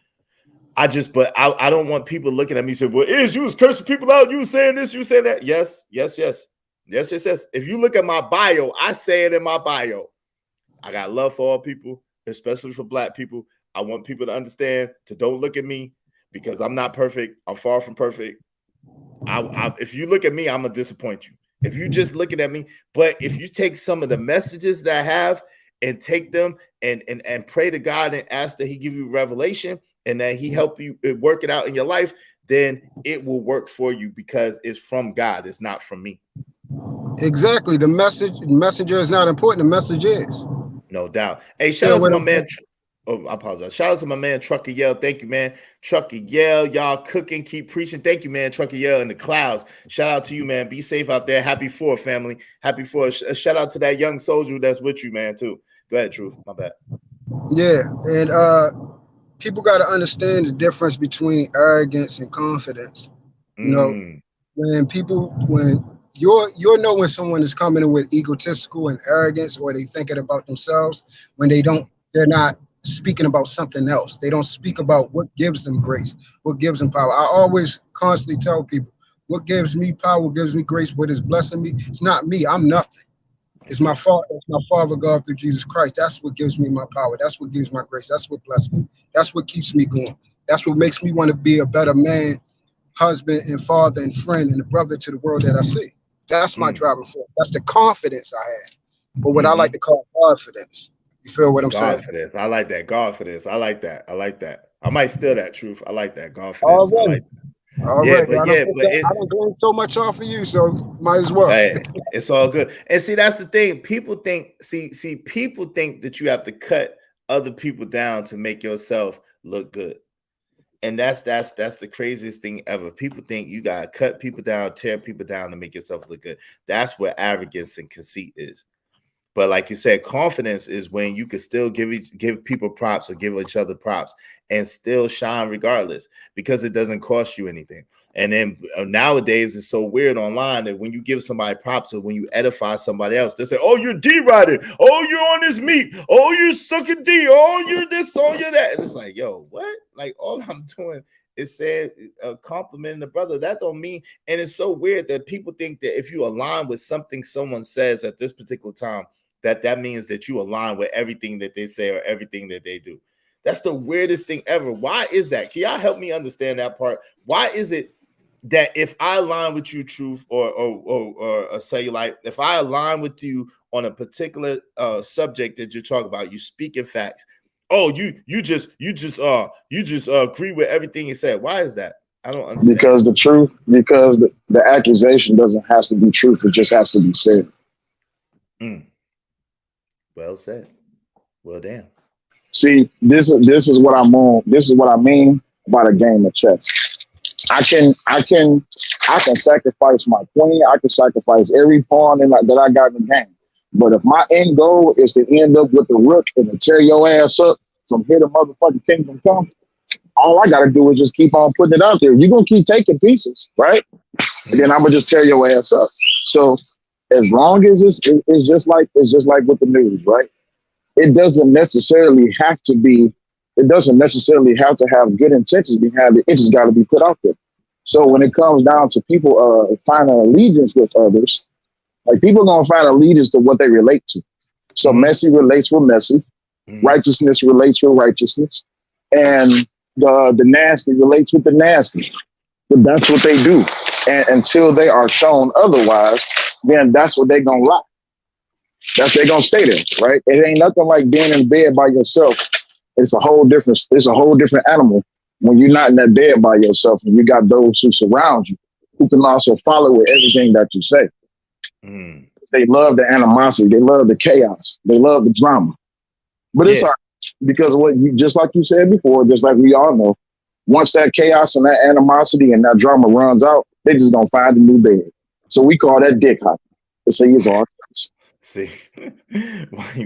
I don't want people looking at me saying, well, you was cursing people out. You was saying this, you was saying that. Yes. If you look at my bio, I say it in my bio. I got love for all people, especially for Black people. I want people to understand to don't look at me because I'm not perfect. I'm far from perfect. If you look at me, I'm going to disappoint you. If you just looking at me, but if you take some of the messages that I have and take them and pray to God and ask that he give you revelation, and that he help you work it out in your life, then it will work for you because it's from God. It's not from me. Exactly. The messenger is not important. The message is. No doubt. Hey, shout out to my man. Oh, I apologize. Shout out to my man, Trucker Yell. Thank you, man. Trucker Yell, y'all cooking, keep preaching. Thank you, man. Trucker Yell in the clouds. Shout out to you, man. Be safe out there. Happy 4th, family. Happy 4th. Shout out to that young soldier that's with you, man, too. Go ahead, Truth. My bad. Yeah. And people got to understand the difference between arrogance and confidence. You know, when you'll know when someone is coming in with egotistical and arrogance, or they thinking about themselves, when they're not speaking about something else. They don't speak about what gives them grace, what gives them power. I always constantly tell people, what gives me power, what gives me grace, what is blessing me, it's not me. I'm nothing. It's my Father. It's my Father God through Jesus Christ. That's what gives me my power. That's what gives my grace. That's what blesses me. That's what keeps me going. That's what makes me want to be a better man, husband, and father, and friend, and a brother to the world that I see. That's my driving force. That's the confidence I have, or what I like to call confidence. You feel what I'm saying? Confidence. I like that. Confidence. I like that. I like that. I might steal that, Truth. I like that. Confidence. I like that. All right, but I don't gain so much off of you, so might as well. Hey, it's all good. And see, that's the thing. People think, people think that you have to cut other people down to make yourself look good. And that's the craziest thing ever. People think you gotta cut people down, tear people down to make yourself look good. That's where arrogance and conceit is. But like you said, confidence is when you can still give people props or give each other props and still shine regardless, because it doesn't cost you anything. And then nowadays it's so weird online that when you give somebody props or when you edify somebody else, they say, oh, you're D-riding. Oh, you're on this meat. Oh, you're sucking D. Oh, you're this. Oh, you're that. And it's like, yo, what? Like, all I'm doing is saying, complimenting the brother. That don't mean, and it's so weird that people think that if you align with something someone says at this particular time, that means that you align with everything that they say or everything that they do. That's the weirdest thing ever. Why is that? Can y'all help me understand that part? Why is it that if I align with you, Truth, or Cellulite, if I align with you on a particular subject that you're talking about, you speaking facts, oh, you just agree with everything you said. Why is that? I don't understand. Because the accusation doesn't have to be truth, it just has to be said. Well said. Well, damn. See, this is what I'm on. This is what I mean about a game of chess. I can sacrifice my queen. I can sacrifice every pawn that I got in the game. But if my end goal is to end up with the rook and to tear your ass up from here to motherfucking kingdom come, all I gotta do is just keep on putting it out there. You're gonna keep taking pieces, right? And then I'm gonna just tear your ass up. So as long as it's just like with the news, right? It doesn't necessarily have to be it doesn't necessarily have to have good intentions behind it. It just got to be put out there. So when it comes down to people finding allegiance with others, like people gonna find allegiance to what they relate to. So messy relates with messy, righteousness relates with righteousness, and the nasty relates with the nasty. But that's what they do. And until they are shown otherwise, then that's what they gonna like. That's they gonna stay there, right? It ain't nothing like being in bed by yourself. It's a whole different animal when you're not in that bed by yourself and you got those who surround you who can also follow with everything that you say. They love the animosity, they love the chaos, they love the drama. But it's hard because what you just like you said before, just like we all know, once that chaos and that animosity and that drama runs out, they just gonna find a new bed. So we call that dick hopping. To say it's all. See,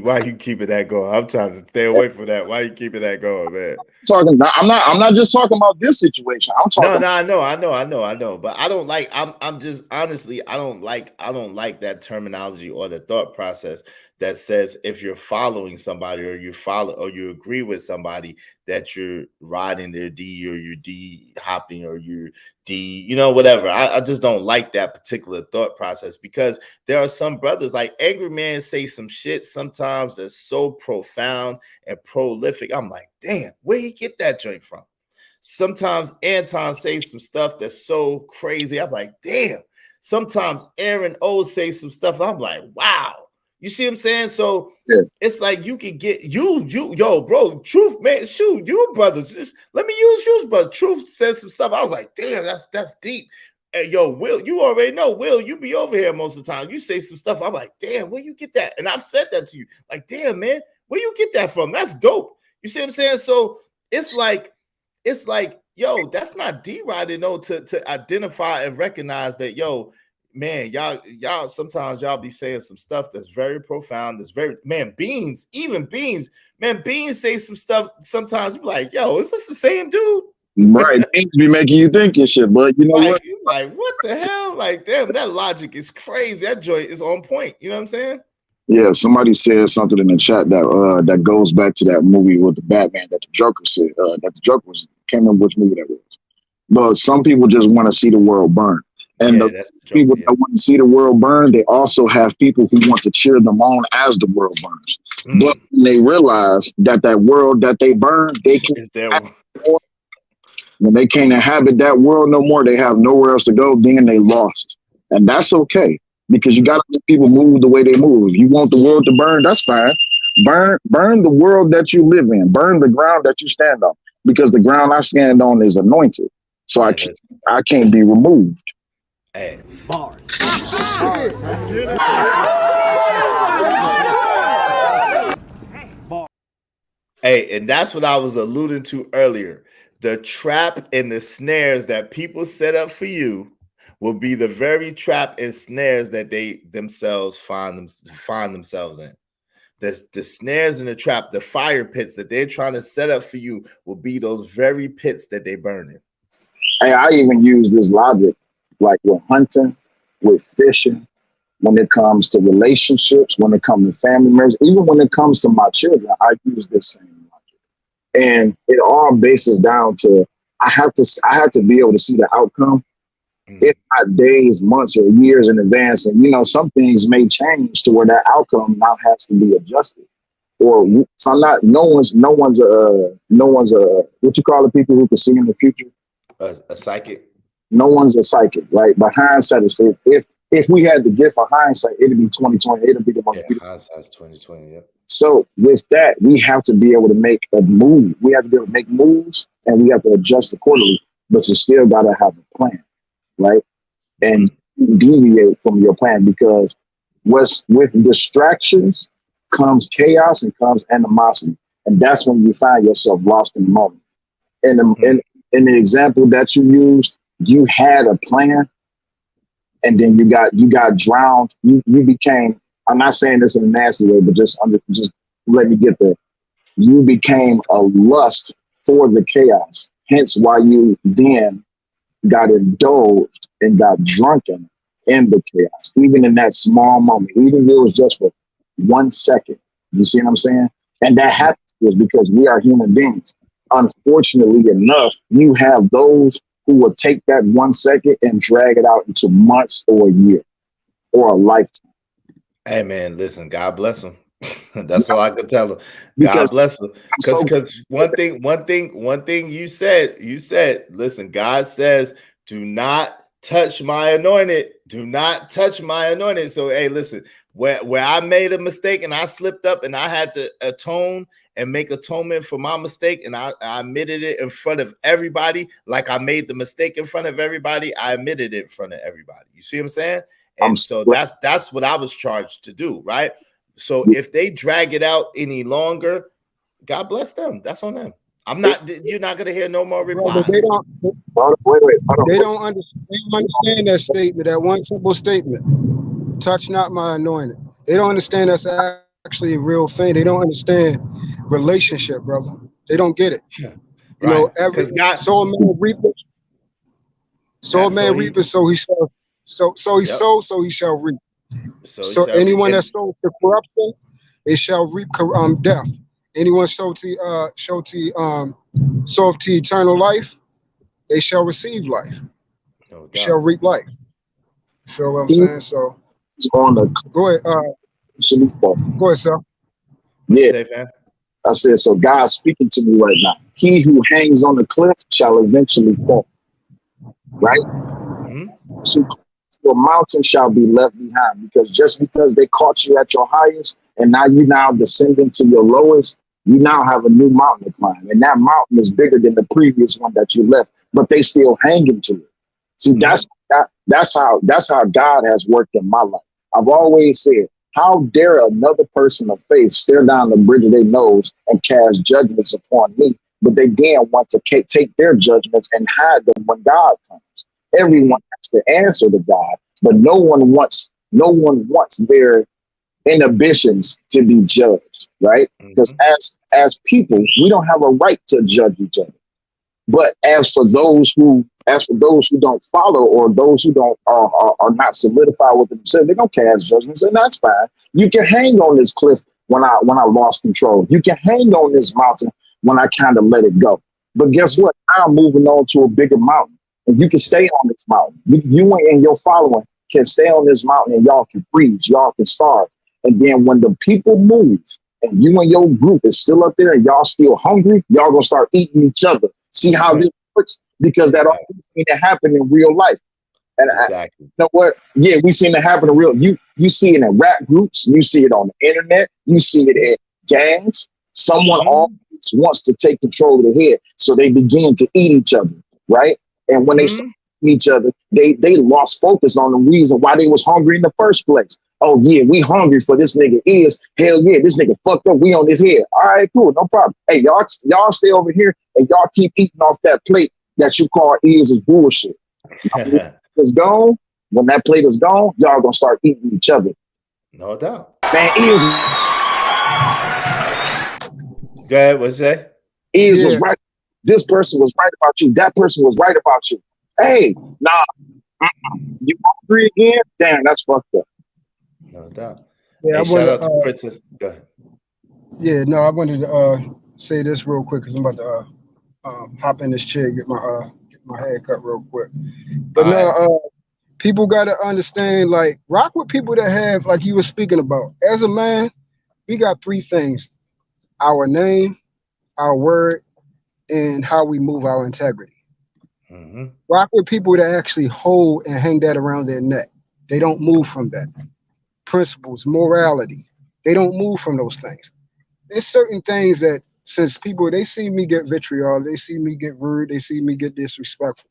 why you keeping that going? I'm trying to stay away from that. Why you keeping that going, man? I'm not just talking about this situation. I'm talking. No, I know. But I don't like. I'm just honestly, I don't like that terminology or the thought process that says if you're following somebody or you agree with somebody that you're riding their D or you're D hopping or you're D, whatever. I just don't like that particular thought process because there are some brothers like Angry Man say some shit sometimes that's so profound and prolific. I'm like, damn, where he get that joint from? Sometimes Anton says some stuff that's so crazy. I'm like, damn. Sometimes Aaron O says some stuff. I'm like, wow. You see what I'm saying? So it's like you can get yo, bro, Truth, man, shoot, you brothers. Just let me use you, brother. Truth says some stuff. I was like, damn, that's deep. And yo, Will, you already know, Will, you be over here most of the time. You say some stuff. I'm like, damn, where you get that? And I've said that to you. Like, damn, man, where you get that from? That's dope. You see what I'm saying? So it's like, yo, that's not D-riding, to identify and recognize that, yo, man, y'all sometimes y'all be saying some stuff that's very profound. That's very, man, Beans say some stuff. Sometimes you be like, yo, is this the same dude? Right. Beans be making you think and shit, but you know what? You're like, what the hell? Like, damn, that logic is crazy. That joint is on point. You know what I'm saying? Yeah, somebody said something in the chat that goes back to that movie with the Batman that the Joker said, that the Joker was, can't remember which movie that was. But some people just want to see the world burn. And the people that want to see the world burn, they also have people who want to cheer them on as the world burns. But when they realize that world that they burn, they can't when they can't inhabit that world no more, they have nowhere else to go, then they lost. And that's okay, because you got to let people move the way they move. If you want the world to burn, that's fine. Burn the world that you live in. Burn the ground that you stand on, because the ground I stand on is anointed. So I can't be removed. Hey, bars. Hey, and that's what I was alluding to earlier. The trap and the snares that people set up for you will be the very trap and snares that they themselves find themselves in. The snares and the trap, the fire pits that they're trying to set up for you will be those very pits that they burn in. Hey, I even use this logic like with hunting, with fishing, when it comes to relationships, when it comes to family members, even when it comes to my children, I use this same logic. And it all bases down to I have to be able to see the outcome, if not days, months, or years in advance. And some things may change to where that outcome now has to be adjusted. Or so no one's what you call the people who can see in the future? A psychic. No one's a psychic, right? But hindsight is if we had the gift of hindsight, it'd be 2020. It'd be the most beautiful. Hindsight's 2020. Yeah. So with that, we have to be able to make a move. We have to be able to make moves, and we have to adjust accordingly. But you still gotta have a plan, right? And deviate from your plan, because with distractions comes chaos and comes animosity, and that's when you find yourself lost in the moment. And in the example that you used, you had a plan, and then you got drowned. You became, I'm not saying this in a nasty way, but just let me get there. You became a lust for the chaos. Hence why you then got indulged and got drunken in the chaos, even in that small moment, even if it was just for 1 second. You see what I'm saying? And that happens because we are human beings. unfortunately enough, you have those who will take that 1 second and drag it out into months or a year or a lifetime. Hey man, listen, God bless him. That's all I can tell him. Because God bless him. so Because one thing you said, listen, God says, do not touch my anointed. Do not touch my anointed. So hey, listen, where I made a mistake and I slipped up and I had to atone and make atonement for my mistake, and I admitted it in front of everybody, like I made the mistake in front of everybody. I admitted it in front of everybody. You see what I'm saying? And so that's what I was charged to do, right? So if they drag it out any longer, God bless them. That's on them. I'm not. You're not gonna hear no more replies. Brother, they don't. They don't understand that statement. That one simple statement: "Touch not my anointed." They don't understand that's actually a real thing. They don't understand relationship, brother. They don't get it. You know, every so a man reapeth, so he shall. So he sows, so he shall reap. So anyone that sows to corruption, they shall reap death. Anyone sow to eternal life, they shall receive life. Shall reap life. You feel what I'm saying? So go ahead. Go ahead, sir. Yeah. I said, so God's speaking to me right now. He who hangs on the cliff shall eventually fall. Right? So your mountain shall be left behind, because just because they caught you at your highest and now you now descending to your lowest, you now have a new mountain to climb. And that mountain is bigger than the previous one that you left, but they still hanging to it. See, that's how God has worked in my life. I've always said, how dare another person of faith stare down the bridge of their nose and cast judgments upon me, but they then want to take their judgments and hide them when God comes. Everyone has to answer to God, but no one wants their inhibitions to be judged, right? Because as people, we don't have a right to judge each other. But as for those who don't follow, or those who don't are not solidified with themselves, they're gonna cast judgments, and that's fine. You can hang on this cliff when I lost control. You can hang on this mountain when I kind of let it go. But guess what? I'm moving on to a bigger mountain, and you can stay on this mountain. You and your following can stay on this mountain, and y'all can freeze, y'all can starve. And then when the people move, and you and your group is still up there, and y'all still hungry, y'all gonna start eating each other. See how this works? Because that always seen it happen in real life. And you know what? Yeah, we seen it happen in real. You see it in rap groups. You see it on the internet. You see it in gangs. Someone always wants to take control of the head, so they begin to eat each other, right? And when they eat each other, they lost focus on the reason why they was hungry in the first place. Oh yeah, we hungry for this nigga is. Hell yeah, this nigga fucked up. We on his head. All right, cool, no problem. Hey, y'all stay over here and y'all keep eating off that plate that you call is bullshit. When it's gone, when that plate is gone, y'all gonna start eating each other. No doubt. Man, go ahead, what's that? Was right. This person was right about you. That person was right about you. Hey, nah, you hungry again? Damn, that's fucked up. No doubt. Yeah, hey, shout out to Princess. Go ahead. Yeah, no, I wanted to say this real quick because I'm about to hop in this chair, get my hair cut real quick. But people got to understand, like, rock with people that have, like you were speaking about. As a man, we got three things: our name, our word, and how we move our integrity. Rock with people that actually hold and hang that around their neck. They don't move from that. Principles, morality, they don't move from those things. There's certain things that, since people, they see me get vitriol, they see me get rude, they see me get disrespectful,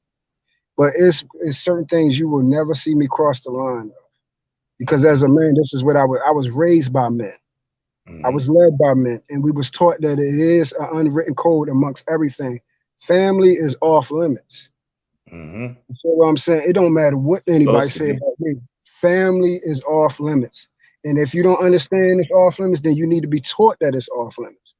but it's certain things you will never see me cross the line of, because as a man, this is what I was raised by men. I was led by men, and we was taught that it is an unwritten code amongst everything. Family is off limits. You see what I'm saying? It don't matter what anybody say about me. Family is off limits. And if you don't understand it's off limits, then you need to be taught that it's off limits.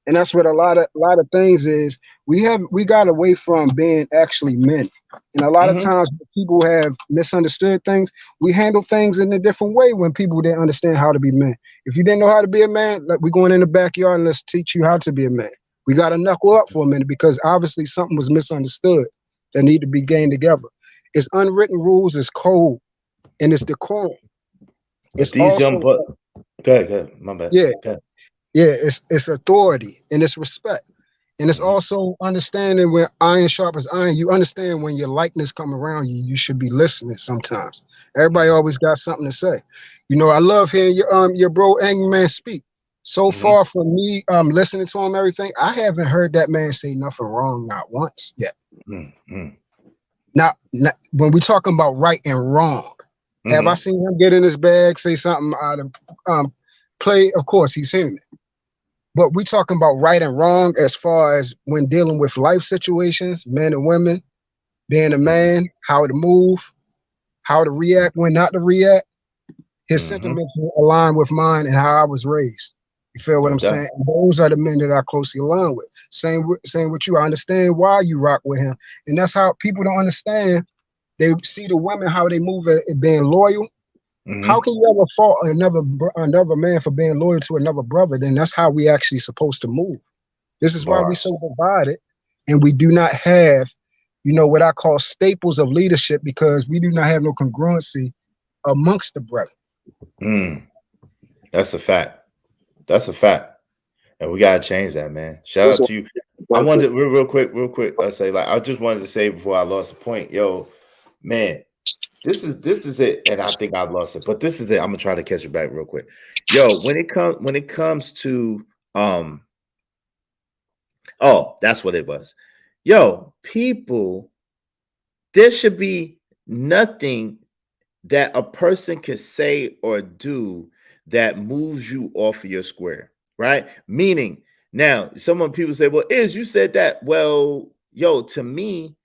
And that's what a lot of things is. We got away from being actually men. And a lot of times people have misunderstood things. We handle things in a different way when people didn't understand how to be men. If you didn't know how to be a man, like, we're going in the backyard and let's teach you how to be a man. We got to knuckle up for a minute because obviously something was misunderstood that need to be gained together. It's unwritten rules, it's code, and it's decorum. But these young but go ahead, my bad. Yeah, go ahead. yeah, it's authority and it's respect. And it's also understanding when iron sharpens iron. You understand when your likeness come around you, you should be listening sometimes. Everybody always got something to say. You know, I love hearing your bro Angry Man speak. So far from me listening to him, everything, I haven't heard that man say nothing wrong not once yet. Not when we talking about right and wrong. Have I seen him get in his bag, say something out of play? Of course, he's human. But we talking about right and wrong as far as when dealing with life situations, men and women, being a man, how to move, how to react, when not to react. His sentiments align with mine and how I was raised. You feel what I'm saying? And those are the men that I closely align with. Same with you. I understand why you rock with him. And that's how people don't understand. They see the women, how they move at being loyal. How can you ever fault another man for being loyal to another brother? Then that's how we actually supposed to move. This is why we so divided, and we do not have, you know, what I call staples of leadership because we do not have no congruency amongst the brethren. That's a fact. That's a fact, and we gotta change that, man. Shout out to you. I wanted real quick. I say I just wanted to say before I lost the point, yo, man. This is it, and I think I've lost it, but this is it. I'm gonna try to catch it back real quick. Yo, when it comes to oh, that's what it was. Yo, people, there should be nothing that a person can say or do that moves you off of your square, right? Meaning, now people say, well, you said that. Well, yo, to me,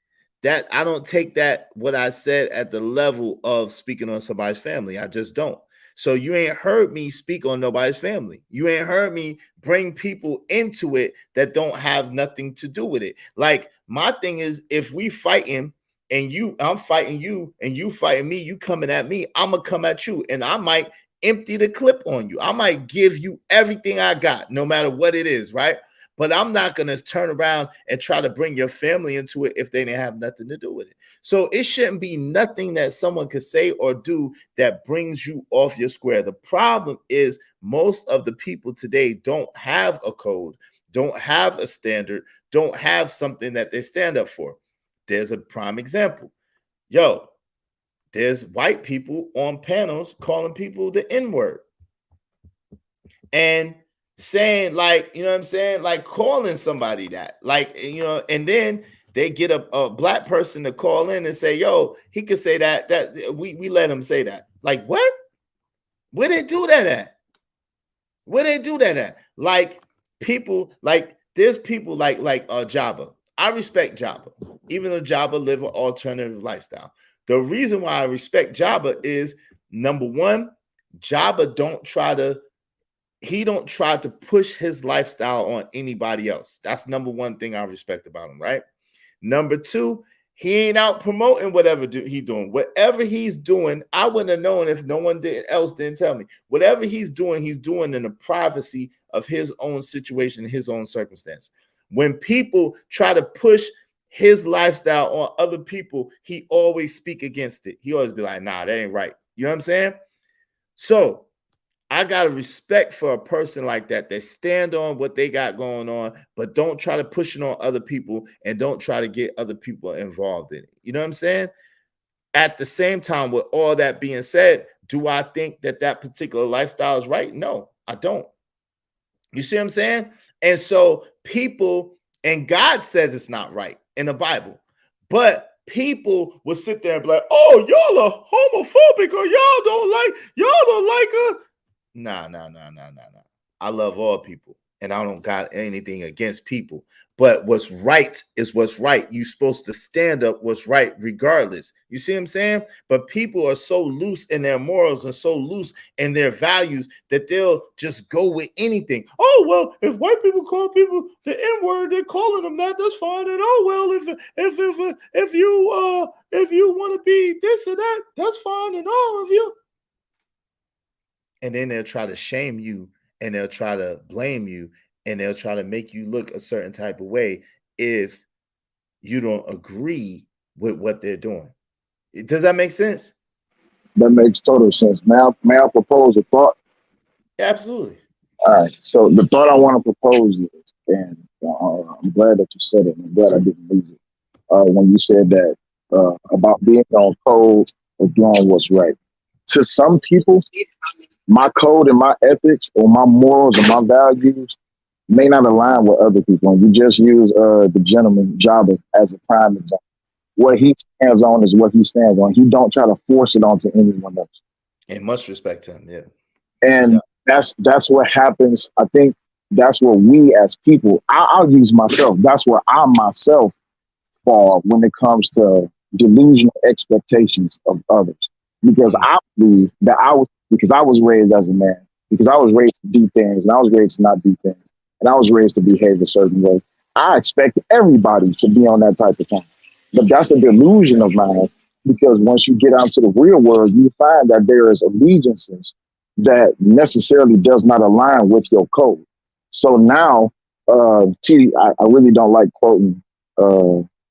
that I don't take that what I said at the level of speaking on somebody's family. I just don't. So you ain't heard me speak on nobody's family. You ain't heard me bring people into it that don't have nothing to do with it. Like my thing is, if we fighting and I'm fighting you and you fighting me, you coming at me, I'm gonna come at you and I might empty the clip on you. I might give you everything I got, no matter what it is, right? But I'm not going to turn around and try to bring your family into it if they didn't have nothing to do with it. So it shouldn't be nothing that someone could say or do that brings you off your square. The problem is most of the people today don't have a code, don't have a standard, don't have something that they stand up for. There's a prime example. Yo, there's white people on panels calling people the N-word. And saying you know what I'm saying? Like calling somebody that, you know, and then they get a black person to call in and say, yo, he could say that we let him say that. Like what? Where they do that at? Where they do that at? Like people, there's people like Jabba. I respect Jabba, even though Jabba live an alternative lifestyle. The reason why I respect Jabba is number one, Jabba don't try to push his lifestyle on anybody else. That's number one thing I respect about him, right? Number two, he ain't out promoting whatever he's doing. Whatever he's doing, I wouldn't have known if no one else didn't tell me. Whatever he's doing in the privacy of his own situation, his own circumstance. When people try to push his lifestyle on other people, he always speak against it. He always be like, nah, that ain't right. You know what I'm saying? So I got a respect for a person like that stand on what they got going on, but don't try to push it on other people and don't try to get other people involved in it. You know what I'm saying? At the same time, with all that being said, do I think that particular lifestyle is right? No, I don't. You see what I'm saying? And so people, and God says it's not right in the Bible, but people will sit there and be like, oh, y'all are homophobic or y'all don't like her. Nah. I love all people and I don't got anything against people. But what's right is what's right. You're supposed to stand up what's right regardless. You see what I'm saying? But people are so loose in their morals and so loose in their values that they'll just go with anything. Oh, well, if white people call people the N-word, they're calling them that, that's fine. And oh, well, if you want to be this or that, that's fine. And all of you. And then they'll try to shame you and they'll try to blame you and they'll try to make you look a certain type of way if you don't agree with what they're doing. Does that make sense? That makes total sense. May I propose a thought? Yeah, absolutely. All right. So the thought I want to propose is, and I'm glad that you said it. I'm glad I didn't lose it. When you said that about being on code or doing what's right. To some people, my code and my ethics or my morals and my values may not align with other people. And you just use the gentleman Jabba as a prime example. What he stands on is what he stands on. He don't try to force it onto anyone else. And much respect to him, yeah. And that's what happens. I think that's what we as people, I'll use myself. That's where I myself fall when it comes to delusional expectations of others. Because I believe that because I was raised as a man, because I was raised to do things and I was raised to not do things, and I was raised to behave a certain way. I expect everybody to be on that type of time. But that's a delusion of mine, because once you get out to the real world, you find that there is allegiances that necessarily does not align with your code. So now, I really don't like quoting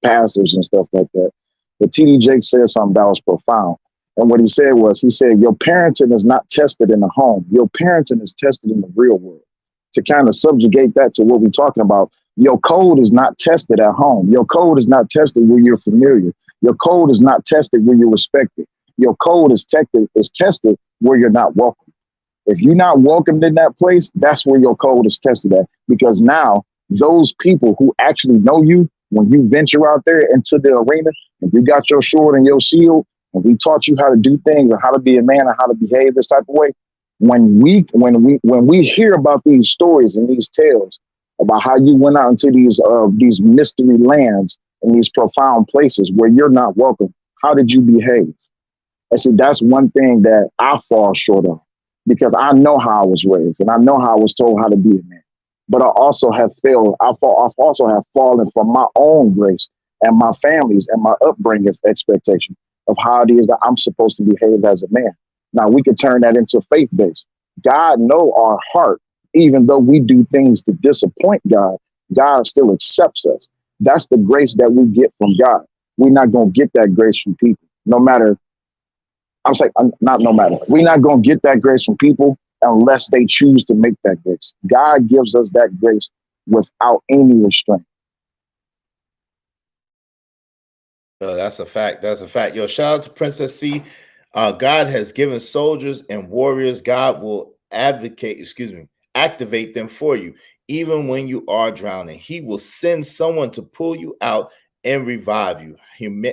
pastors and stuff like that. But T.D. Jakes said something that was profound. And what he said, your parenting is not tested in the home. Your parenting is tested in the real world. To kind of subjugate that to what we're talking about, your code is not tested at home. Your code is not tested where you're familiar. Your code is not tested where you're respected. Your code is tested where you're not welcome. If you're not welcomed in that place, that's where your code is tested at. Because now those people who actually know you, when you venture out there into the arena and you got your sword and your shield, and we taught you how to do things and how to be a man and how to behave this type of way, when we hear about these stories and these tales about how you went out into these mystery lands and these profound places where you're not welcome, how did you behave? I said, that's one thing that I fall short of, because I know how I was raised and I know how I was told how to be a man. But I also have failed. I've also have fallen from my own grace and my family's and my upbringing's expectation of how it is that I'm supposed to behave as a man. Now we can turn that into faith-based. God know our heart. Even though we do things to disappoint God, God still accepts us. That's the grace that we get from God. We're not going to get that grace from people, no matter. We're not going to get that grace from people unless they choose to make that grace. God gives us that grace without any restraint. That's a fact. That's a fact. Yo, shout out to Princess C. God has given soldiers and warriors. God will activate them for you. Even when you are drowning, he will send someone to pull you out and revive you.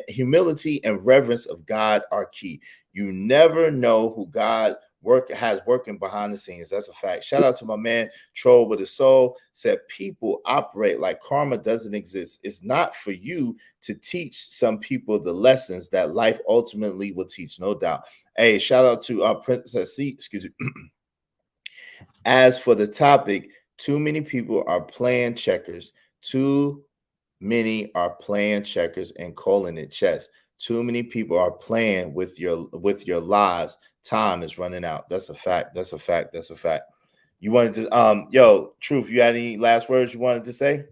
Humility and reverence of God are key. You never know who God has working behind the scenes. That's a fact. Shout out to my man Troll with a Soul. Said people operate like karma doesn't exist. It's not for you to teach some people the lessons that life ultimately will teach, no doubt. Hey, shout out to Princess C. Excuse me. As for the topic, too many people are playing checkers. Too many are playing checkers and calling it chess. Too many people are playing with your lives. Time is running out. That's a fact. That's a fact. That's a fact. You wanted to yo, Truth, you had any last words you wanted to say?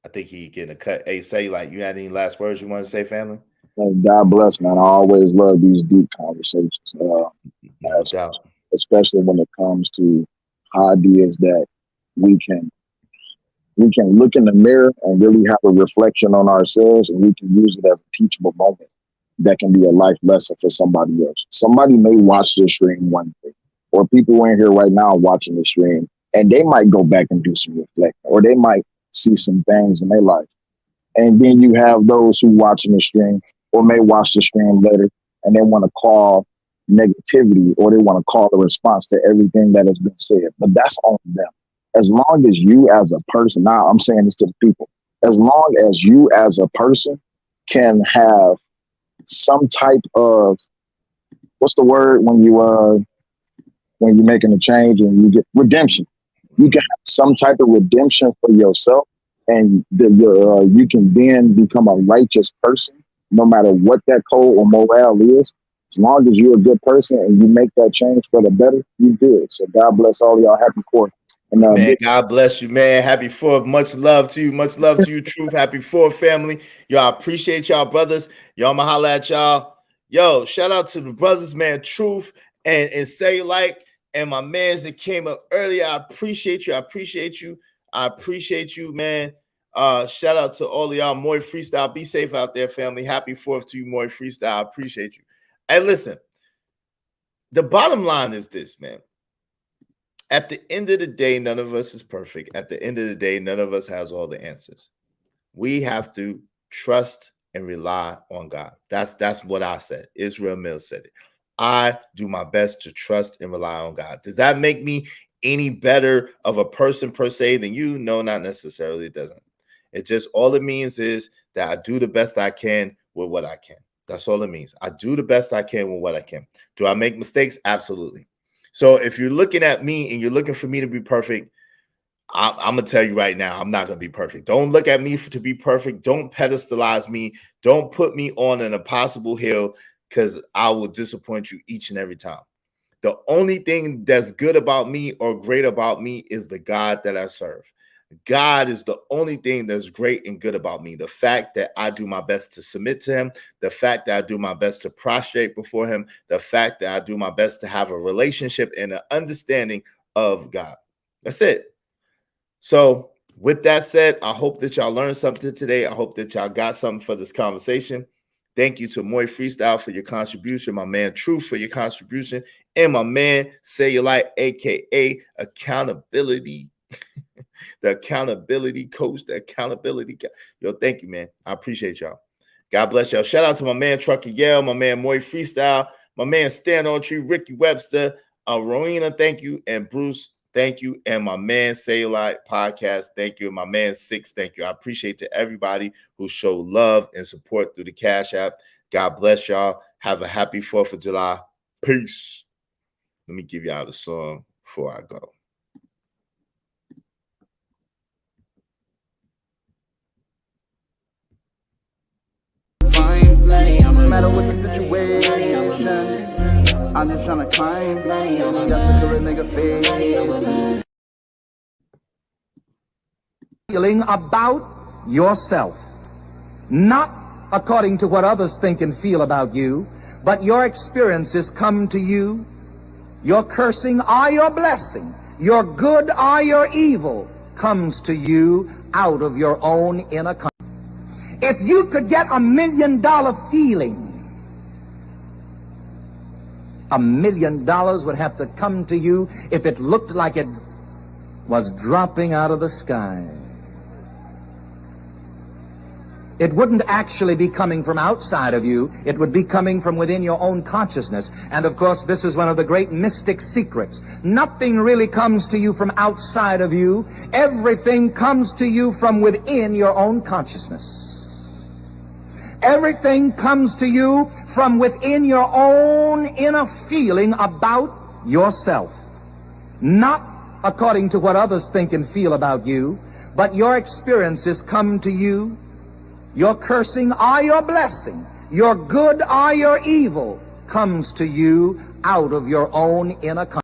I think he getting a cut. Hey, say, like, you had any last words you want to say, family? God bless, man. I always love these deep conversations. No doubt. Especially when it comes to ideas that we can look in the mirror and really have a reflection on ourselves, and we can use it as a teachable moment that can be a life lesson for somebody else. Somebody may watch this stream one day, or people in here right now watching the stream, and they might go back and do some reflecting, or they might see some things in their life. And then you have those who watching the stream or may watch the stream later, and they want to call negativity, or they want to call the response to everything that has been said. But that's on them. As long as you as a person, now I'm saying this to the people, as long as you as a person can have some type of, what's the word when you're making a change and you get redemption, you can have some type of redemption for yourself, and you can then become a righteous person, no matter what that code or morale is. As long as you're a good person and you make that change for the better, you good. So God bless all y'all. Happy 4th. And man, God bless you, man. Happy 4th. Much love to you. Much love to you, Truth. Happy 4th, family. Y'all appreciate y'all, brothers. Y'all, I'ma holla at y'all. Yo, shout out to the brothers, man. Truth and Say Like, and my mans that came up earlier. I appreciate you. I appreciate you. I appreciate you, man. Shout out to all of y'all. Moy Freestyle. Be safe out there, family. Happy 4th to you, Moy Freestyle. I appreciate you. Hey, listen. The bottom line is this, man. At the end of the day, none of us is perfect. At the end of the day, none of us has all the answers. We have to trust and rely on God. That's what I said. Israel Mills said it. I do my best to trust and rely on God. Does that make me any better of a person per se than you? No, not necessarily. It doesn't. It just, all it means is that I do the best I can with what I can. That's all it means. I do the best I can with what I can. Do I make mistakes? Absolutely. So if you're looking at me and you're looking for me to be perfect, I'm going to tell you right now, I'm not going to be perfect. Don't look at me to be perfect. Don't pedestalize me. Don't put me on an impossible hill, because I will disappoint you each and every time. The only thing that's good about me or great about me is the God that I serve. God is the only thing that's great and good about me. The fact that I do my best to submit to him, the fact that I do my best to prostrate before him, the fact that I do my best to have a relationship and an understanding of God. That's it. So with that said, I hope that y'all learned something today. I hope that y'all got something for this conversation. Thank you to Moy Freestyle for your contribution, my man Truth for your contribution, and my man Say You Like, aka Accountability. The accountability coach, the accountability guy. Yo, thank you, man. I appreciate y'all. God bless y'all. Shout out to my man Trucker Yell, my man Moy Freestyle, my man Stan On Tree, Ricky Webster, Rowena, thank you, and Bruce, thank you, and my man Say Like Podcast, thank you, and my man Six, thank you. I appreciate to everybody who showed love and support through the Cash App. God bless y'all. Have a happy 4th of July. Peace. Let me give y'all the song before I go. No matter what the situation, I'm just trying to climb. Got to do a nigga face. Feeling about yourself, not according to what others think and feel about you, but your experiences come to you. Your cursing or your blessing, your good or your evil comes to you out of your own inner consciousness. If you could get $1 million feeling, $1 million would have to come to you if it looked like it was dropping out of the sky. It wouldn't actually be coming from outside of you. It would be coming from within your own consciousness. And of course, this is one of the great mystic secrets. Nothing really comes to you from outside of you. Everything comes to you from within your own consciousness. Everything comes to you from within your own inner feeling about yourself. Not according to what others think and feel about you, but your experiences come to you. Your cursing or your blessing, your good or your evil comes to you out of your own inner consciousness.